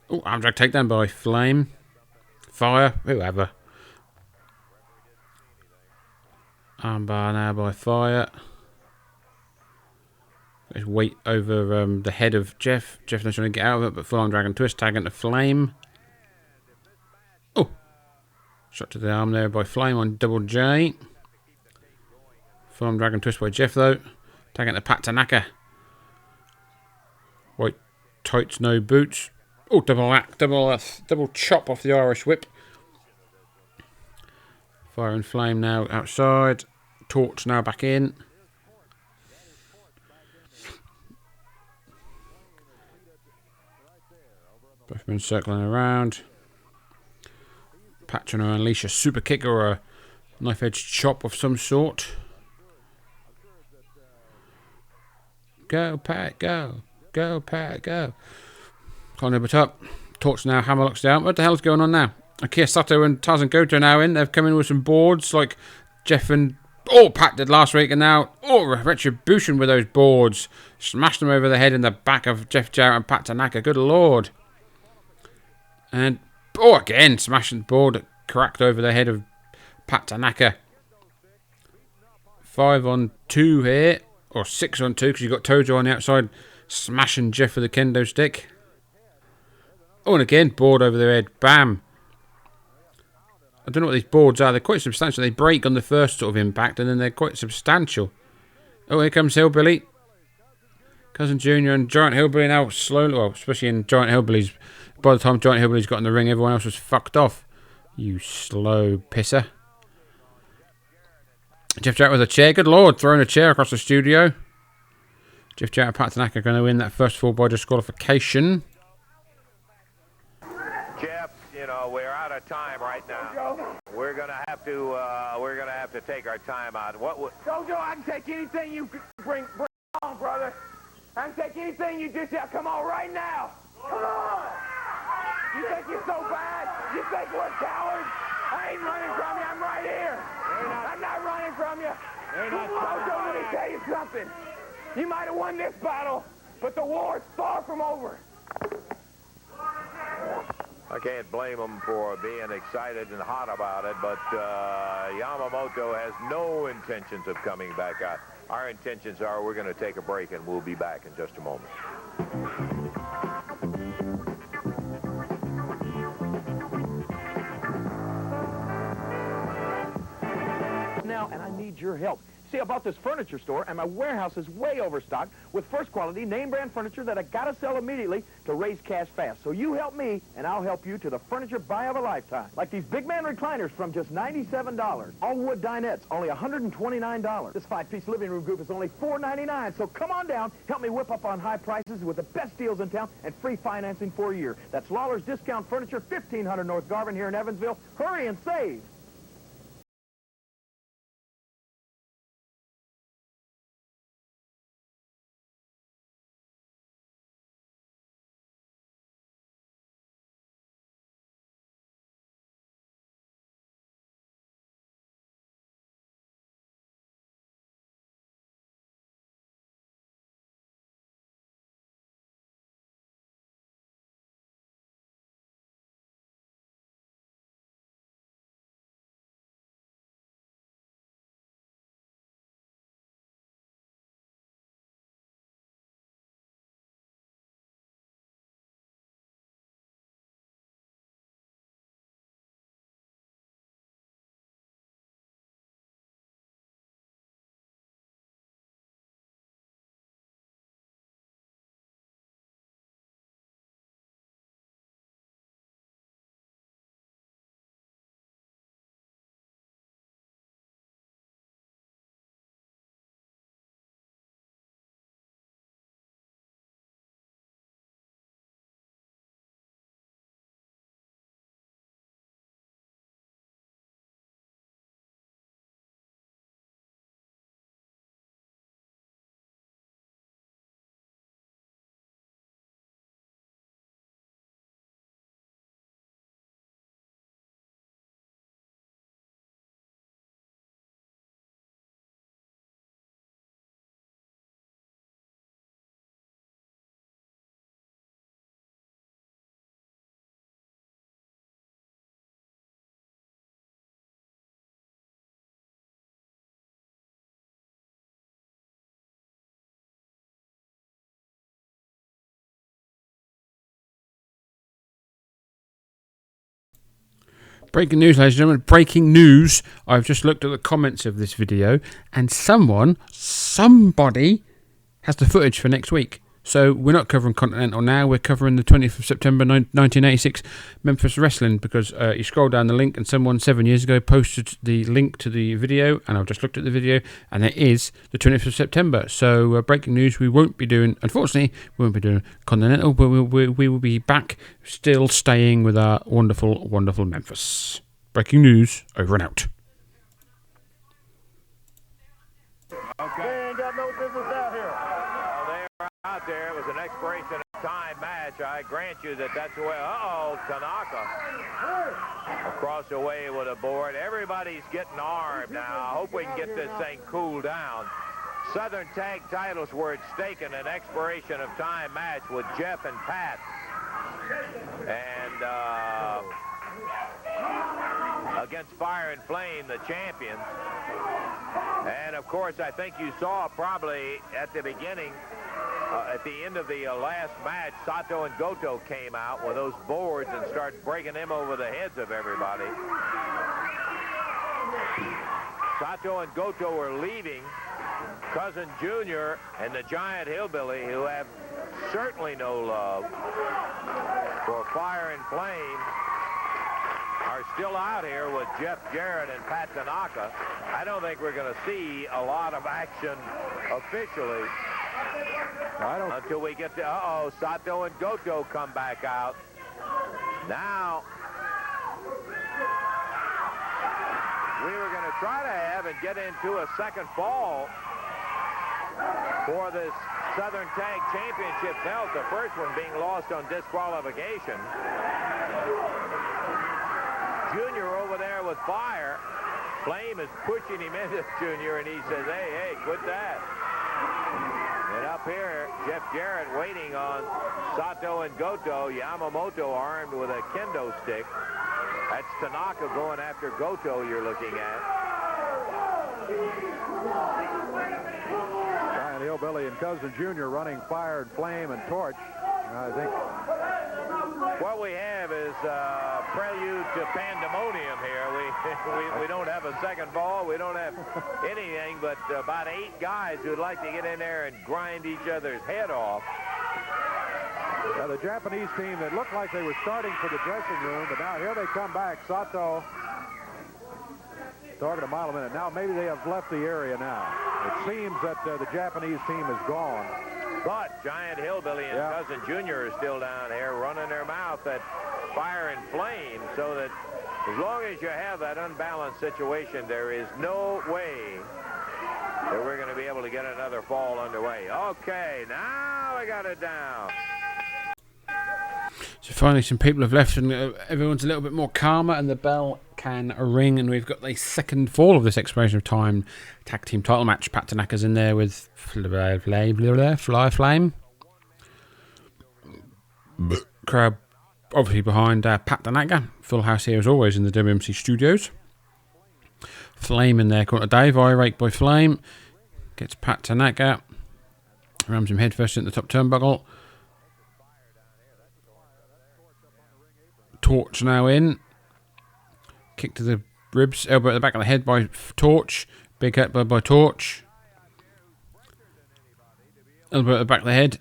Oh, arm drag takedown by Flame. Fire, whoever. Armbar now by Fire. His weight over the head of Jeff. Jeff not trying to get out of it, but full on dragon twist, tag into Flame. Oh, shot to the arm there by Flame on Double J. Full on dragon twist by Jeff though. Tag into Pat Tanaka. White tights, no boots. Oh, double chop off the Irish whip. Fire and Flame now outside. Torch now back in. Both men circling around. Pat trying to unleash a super kick or a knife edge chop of some sort. Go, Pat, go. Go, Pat, go. Can't nip it up. Torch now, Hammerlock's down. What the hell's going on now? Akira Sato and Tarzan Goto are now in. They've come in with some boards like Jeff and Pat did last week, and now Retribution with those boards. Smashed them over the head and the back of Jeff Jarrett and Pat Tanaka. Good lord. And again, smashing the board that cracked over the head of Pat Tanaka. 5-on-2 here, or 6-on-2 because you've got Tojo on the outside smashing Jeff with a kendo stick. And again, board over their head. Bam. I don't know what these boards are. They're quite substantial. They break on the first sort of impact, and then they're quite substantial. Here comes Hillbilly. Cousin Junior and Giant Hillbilly now slowly, well, especially in Giant Hillbilly's. By the time Giant Hillbilly's got in the ring, everyone else was fucked off. You slow pisser. Jeff Jarrett with a chair. Good lord, throwing a chair across the studio. Jeff Jarrett and Pat Tanaka are going to win that first fall by disqualification. Jeff, we're out of time right now. We're gonna have to take our time out. Jojo, I can take anything you bring on, brother. I can take anything you dish out. Come on right now. Come on. You think you're so bad? You think we're cowards? I ain't running from you. I'm right here. I'm not running from you. Jojo, let me tell you something. You might have won this battle, but the war's far from over. I can't blame them for being excited and hot about it, but Yamamoto has no intentions of coming back out. Our intentions are we're going to take a break, and we'll be back in just a moment. Now, and I need your help. See, I bought this furniture store, and my warehouse is way overstocked with first-quality, name-brand furniture that I gotta sell immediately to raise cash fast. So you help me, and I'll help you to the furniture buy of a lifetime. Like these big man recliners from just $97. All wood dinettes, only $129. This 5-piece living room group is only $4.99. So come on down, help me whip up on high prices with the best deals in town and free financing for a year. That's Lawler's Discount Furniture, 1500 North Garvin here in Evansville. Hurry and save. Breaking news, ladies and gentlemen. Breaking news. I've just looked at the comments of this video, and somebody has the footage for next week. So we're not covering Continental now. We're covering the 20th of September 1986 Memphis Wrestling, because you scroll down the link and someone 7 years ago posted the link to the video, and I've just looked at the video, and it is the 20th of September. So breaking news, we won't be doing, unfortunately, we won't be doing Continental, but we will be back, still staying with our wonderful, wonderful Memphis. Breaking news, over and out. They ain't got no business out here. expiration of time match. I grant you that that's the way. Uh-oh, Tanaka across the way with a board. Everybody's getting armed now. I hope we can get this thing cooled down. Southern Tag titles were at stake in an expiration of time match with Jeff and Pat. And against Fire and Flame, the champions. And, of course, I think you saw probably at the beginning, at the end of the last match, Sato and Goto came out with those boards and started breaking them over the heads of everybody. Sato and Goto were leaving. Cousin Jr. and the Giant Hillbilly, who have certainly no love for Fire and Flame, are still out here with Jeff Jarrett and Pat Tanaka. I don't think we're going to see a lot of action officially until we get to, Sato and Goto come back out. Now, we were going to try to have and get into a second fall for this Southern Tag Championship belt, the first one being lost on disqualification. Junior over there with Fire. Flame is pushing him into Junior, and he says, hey, quit that. And up here, Jeff Jarrett waiting on Sato and Goto. Yamamoto armed with a kendo stick. That's Tanaka going after Goto you're looking at. Giant Hillbilly and Cousin Jr. running Fire and Flame and Torch. I think what we have is prelude to pandemonium here. We don't have a second ball. We don't have anything but about 8 guys who'd like to get in there and grind each other's head off. Now the Japanese team that looked like they were starting for the dressing room, but now here they come back. Sato talking a mile a minute. Now maybe they have left the area now. It seems that the Japanese team is gone. But Giant Hillbilly and Cousin Jr. are still down here running their mouth at Fire and Flame, so that as long as you have that unbalanced situation, there is no way that we're going to be able to get another fall underway. Okay, now we got it down. So finally some people have left and everyone's a little bit more calmer and the bell can ring, and we've got the second fall of this expiration of time tag team title match. Pat Tanaka's in there with Fly Flame. Crowd obviously behind Pat Tanaka. Full house here as always in the WMC studios. Flame in there, corner Dave, irate by Flame. Gets Pat Tanaka. Rams him headfirst into the top turnbuckle. Torch now in. Kick to the ribs. Elbow at the back of the head by Torch. Big hit by Torch. Elbow at the back of the head.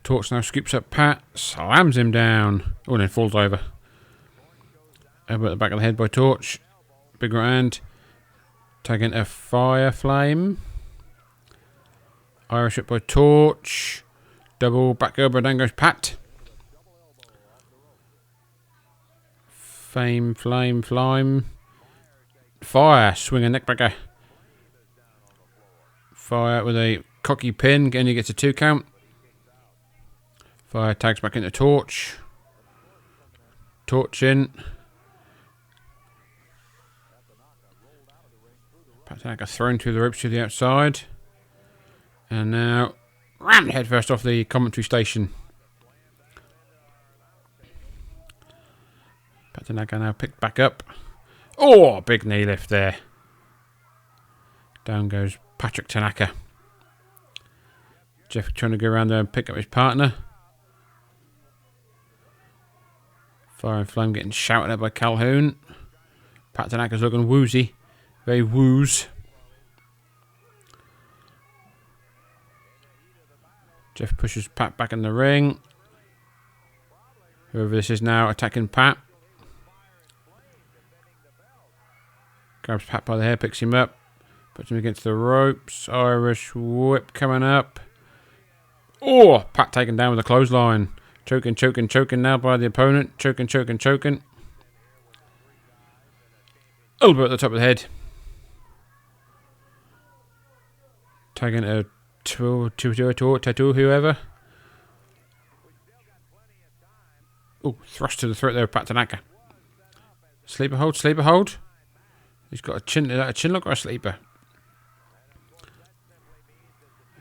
Torch now scoops up Pat. Slams him down. Oh, and then falls over. Elbow at the back of the head by Torch. Big right hand. Tagging a Fire Flame. Irish whip by Torch. Double back elbow. Down goes Pat. Flame. Fire, swing a neckbreaker. Fire with a cocky pin, again he gets a 2 count. Fire tags back into Torch. Torch in. Pat Tanaka thrown through the ropes to the outside. And now rammed head first off the commentary station. Pat Tanaka now picked back up. Oh, big knee lift there. Down goes Patrick Tanaka. Jeff trying to go around there and pick up his partner. Fire and Flame getting shouted at by Calhoun. Pat Tanaka's looking woozy. Very woos. Jeff pushes Pat back in the ring. Whoever this is now attacking Pat. Grabs Pat by the hair, picks him up. Puts him against the ropes. Irish whip coming up. Oh, Pat taken down with a clothesline. Choking now by the opponent. Choking. Elbow at the top of the head. Tagging a tattoo, whoever. Oh, thrust to the throat there of Pat Tanaka. Sleeper hold, sleeper hold. He's got a chin. Is that a chin lock or a sleeper?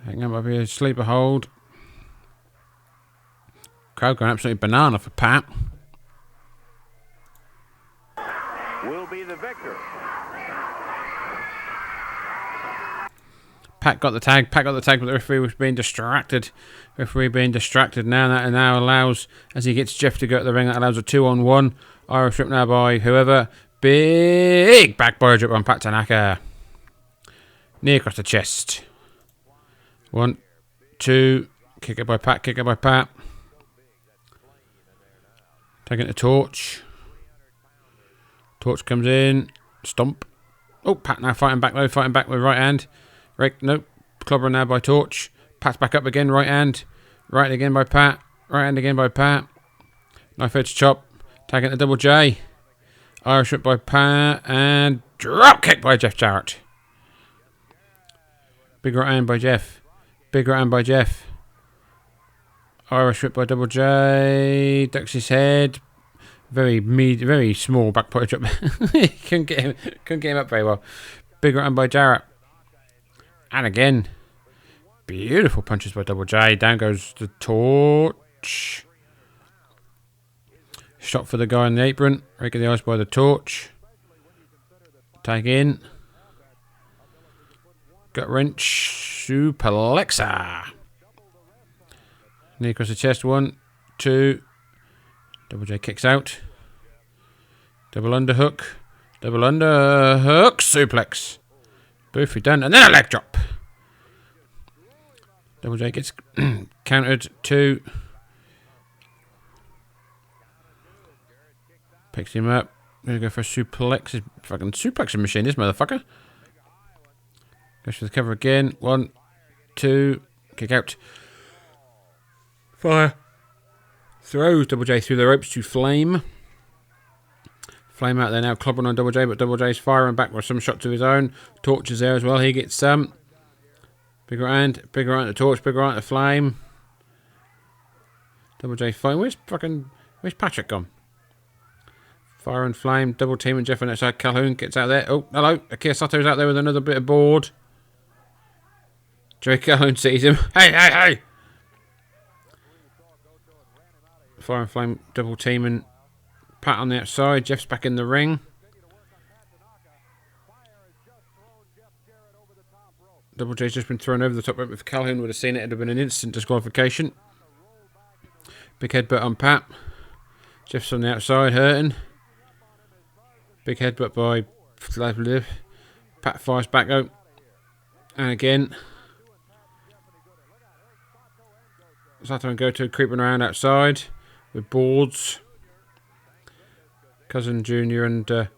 Hang on, might be a sleeper hold. Crowd going absolutely banana for Pat. Will be the victor. Pat got the tag. Pat got the tag, but the referee was being distracted. Referee being distracted now. That now allows, as he gets Jeff to go to the ring, that allows a 2-on-1. Irish whip now by whoever. Big back body drop on Pat Tanaka. Knee across the chest. 1, 2. Kick it by Pat. Kick it by Pat. Taking the torch. Torch comes in. Stomp. Oh, Pat now fighting back though. Fighting back with right hand. Right, nope. Clobber now by Torch. Pat's back up again. Right hand. Right again by Pat. Right hand again by Pat. Knife edge chop. Tagging the double J. Irish whip by Pat. And drop kick by Jeff Jarrett. Big right hand by Jeff. Big right hand by Jeff. Irish whip by double J. Ducks his head. Very small back body drop. couldn't get him up very well. Big right hand by Jarrett. And again, beautiful punches by Double J. Down goes the torch. Shot for the guy on the apron. Rake of the eyes by the torch. Tag in. Gut wrench. Superlexa. Knee across the chest. 1, 2. Double J kicks out. Double underhook. Double underhook. Suplex. Boofy done. And then a leg drop. Double J gets countered. 2. Picks him up. Gonna go for a suplex. Fucking suplexing machine, this motherfucker. Goes for the cover again. 1, 2. Kick out. Fire. Throws Double J through the ropes to Flame. Flame out there now, clobbering on Double J, but Double J's firing back with some shots of his own. Torch is there as well. He gets some. Bigger hand the torch, bigger hand the Flame. Double J fighting. Where's Patrick gone? Fire and Flame, double team and Jeff on that side. Calhoun gets out there. Oh, hello. Akira Sato's out there with another bit of board. Joey Calhoun sees him. Hey! Fire and Flame, double team and Pat on the outside. Jeff's back in the ring. Double J's just been thrown over the top rope. If Calhoun would have seen it, it'd have been an instant disqualification. Big headbutt on Pat. Jeff's on the outside, hurting. Big headbutt by Liv. Pat fires back out. And again. Sato and Goto creeping around outside with boards. Cousin Jr. and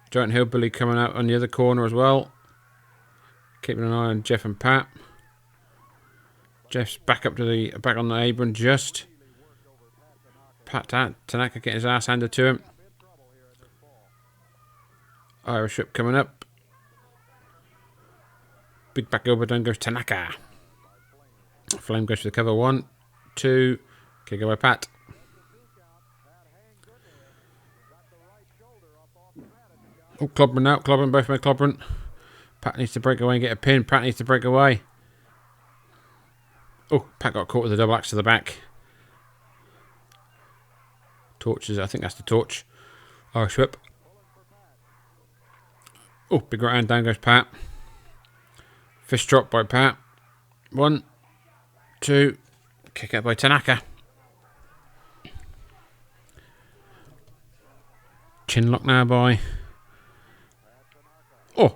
Giant Hillbilly coming out on the other corner as well. Keeping an eye on Jeff and Pat. Jeff's back on the apron just. Pat Tanaka getting his ass handed to him. Irish whip coming up. Big back over, down goes Tanaka. Flame goes for the cover. 1, 2. Kick away Pat. Oh, clobbering out. Clobbering. Both men clobbering. Pat needs to break away and get a pin. Pat needs to break away. Oh, Pat got caught with a double axe to the back. Torches. I think that's the torch. Irish whip. Oh, big right hand. Down goes Pat. Fist drop by Pat. 1, 2. Kick out by Tanaka. Chin lock now by. Oh,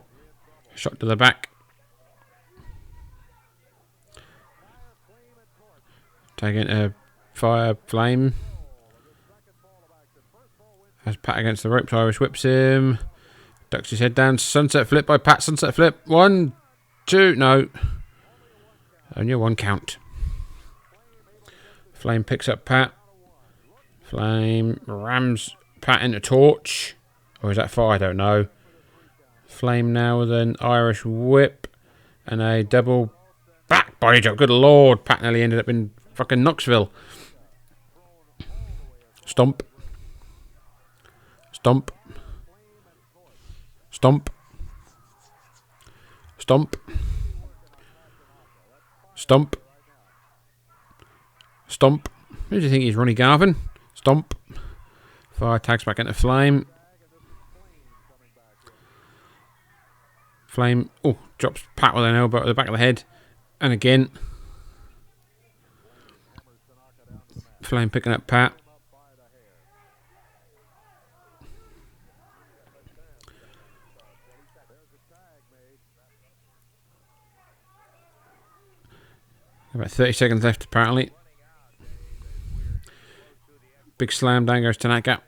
shot to the back. Taking a fire Flame. Has Pat against the ropes. Irish whips him. Ducks his head down. Sunset flip by Pat. Sunset flip. 1, 2. No. Only a 1 count. Flame picks up Pat. Flame rams Pat into torch. Or is that fire? I don't know. Flame now with an Irish whip. And a double back body drop. Good lord. Pat nearly ended up in fucking Knoxville. Stomp. Stomp. Stomp. Stomp. Stomp. Stomp. Who do you think he's? Ronnie Garvin? Stomp. Fire tags back into Flame. Flame. Oh, drops Pat with an elbow at the back of the head. And again. Flame picking up Pat. About 30 seconds left, apparently. Big slam down goes Tanaka.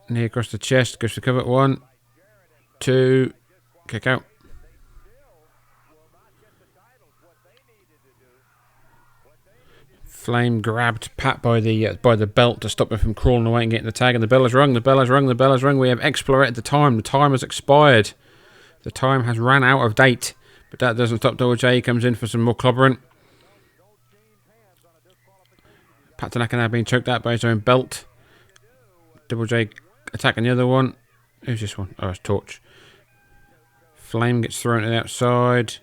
Knee across the chest, goes to cover. 1, 2, kick out. Flame grabbed Pat by the belt to stop him from crawling away and getting the tag. And the bell has rung. The bell has rung. The bell has rung. We have explorated the time. The time has expired. The time has ran out of date. But that doesn't stop Double J. He comes in for some more clobbering. Pat Tanaka now being choked out by his own belt. Double J attacking the other one. Who's this one? Oh, it's Torch. Flame gets thrown to the outside.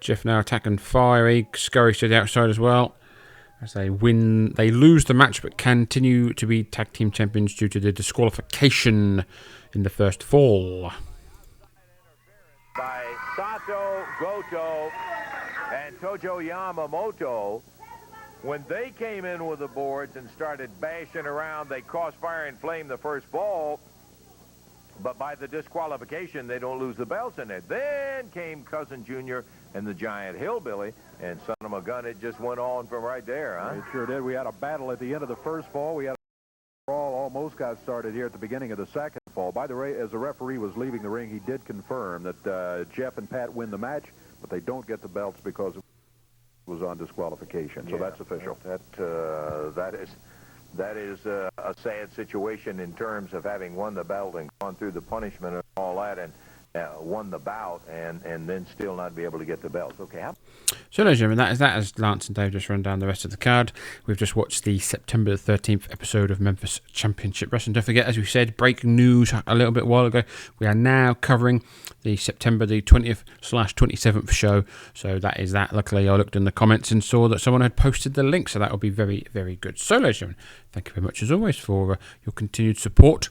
Jeff now attacking Fire. He scurries to the outside as well. As they win, they lose the match but continue to be tag team champions due to the disqualification in the first fall. By Sato, Goto, and Tojo Yamamoto. When they came in with the boards and started bashing around, they cost Fire and Flame the first fall. But by the disqualification, they don't lose the belts in it. Then came Cousin Jr. and the Giant Hillbilly, and son of a gun, it just went on from right there, huh? It sure did. We had a battle at the end of the first fall. We had a brawl almost got started here at the beginning of the second fall. By the way, as the referee was leaving the ring, he did confirm that Jeff and Pat win the match, but they don't get the belts because it was on disqualification. So that's official. That is a sad situation in terms of having won the belt and gone through the punishment and all that, and won the bout and then still not be able to get the belts. Okay. So, ladies and gentlemen, that as Lance and Dave just run down the rest of the card. We've just watched the September the 13th episode of Memphis Championship Wrestling. Don't forget, as we said, breaking news a little bit while ago, we are now covering the September the 20th/27th show. So that is that. Luckily, I looked in the comments and saw that someone had posted the link, so that will be very, very good. So, ladies and gentlemen, thank you very much as always for your continued support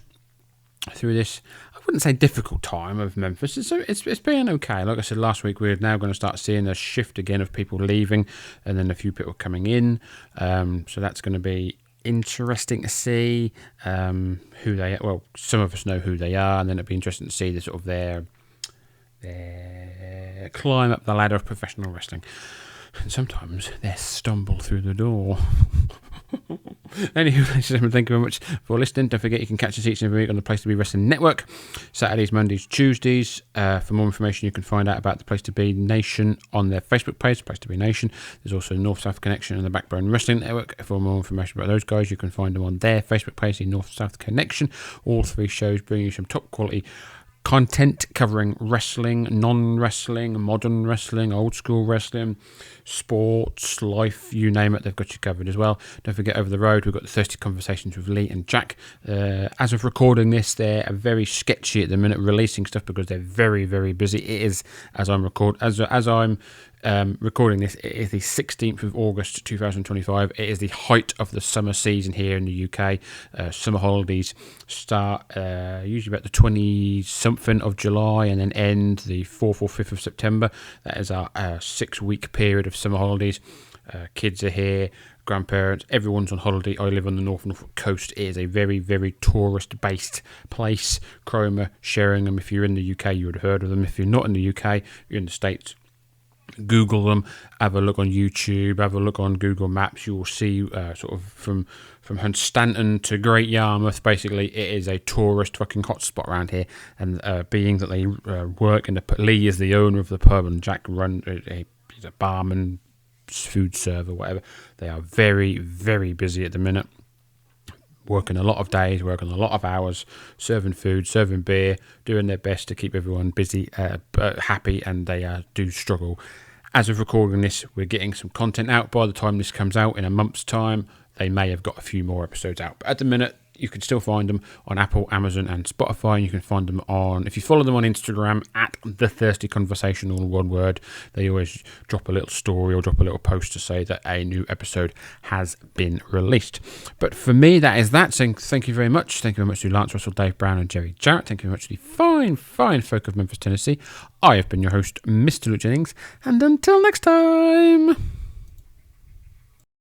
through this, I wouldn't say difficult time of Memphis. It's been okay. Like I said last week, we're now going to start seeing a shift again of people leaving and then a few people coming in. So that's going to be interesting to see who they are. Well, some of us know who they are, and then it'll be interesting to see the sort of their climb up the ladder of professional wrestling. And sometimes they stumble through the door. Anyway, ladies and gentlemen, thank you very much for listening. Don't forget you can catch us each and every week on the Place to Be Wrestling Network, Saturdays, Mondays, Tuesdays. For more information, you can find out about the Place to Be Nation on their Facebook page, Place to Be Nation. There's also North-South Connection and the Backbone Wrestling Network. For more information about those guys, you can find them on their Facebook page, the North-South Connection. All three shows bring you some top quality content covering wrestling, non-wrestling, modern wrestling, old school wrestling, sports, life, you name it, they've got you covered as well. Don't forget, over the road, we've got the Thirsty Conversations with Lee and Jack. As of recording this, they're very sketchy at the minute, releasing stuff because they're very, very busy. It is, as I'm recording this, it is the 16th of August 2025. It is the height of the summer season here in the UK. Summer holidays start usually about the 20-something of July and then end the 4th or 5th of September. That is our 6-week period of summer holidays. Kids are here, grandparents, everyone's on holiday. I live on the Norfolk coast. It is a very, very tourist-based place. Cromer, Sheringham. If you're in the UK, you would have heard of them. If you're not in the UK, you're in the States, Google them, have a look on YouTube, have a look on Google Maps. You will see sort of from Hunstanton to Great Yarmouth, basically it is a tourist fucking hotspot around here. And being that they work in the Lee is the owner of the pub and Jack he's a barman, food server, whatever. They are very, very busy at the minute, working a lot of days, working a lot of hours, serving food, serving beer, doing their best to keep everyone busy, happy, and they do struggle. As of recording this, we're getting some content out. By the time this comes out in a month's time, they may have got a few more episodes out. But at the minute, you can still find them on Apple, Amazon, and Spotify. And you can find them on, if you follow them on Instagram, at The Thirsty Conversation, all one word. They always drop a little story or drop a little post to say that a new episode has been released. But for me, that is that. So thank you very much. Thank you very much to Lance Russell, Dave Brown, and Jerry Jarrett. Thank you very much to the fine, fine folk of Memphis, Tennessee. I have been your host, Mr. Luke Jennings. And until next time...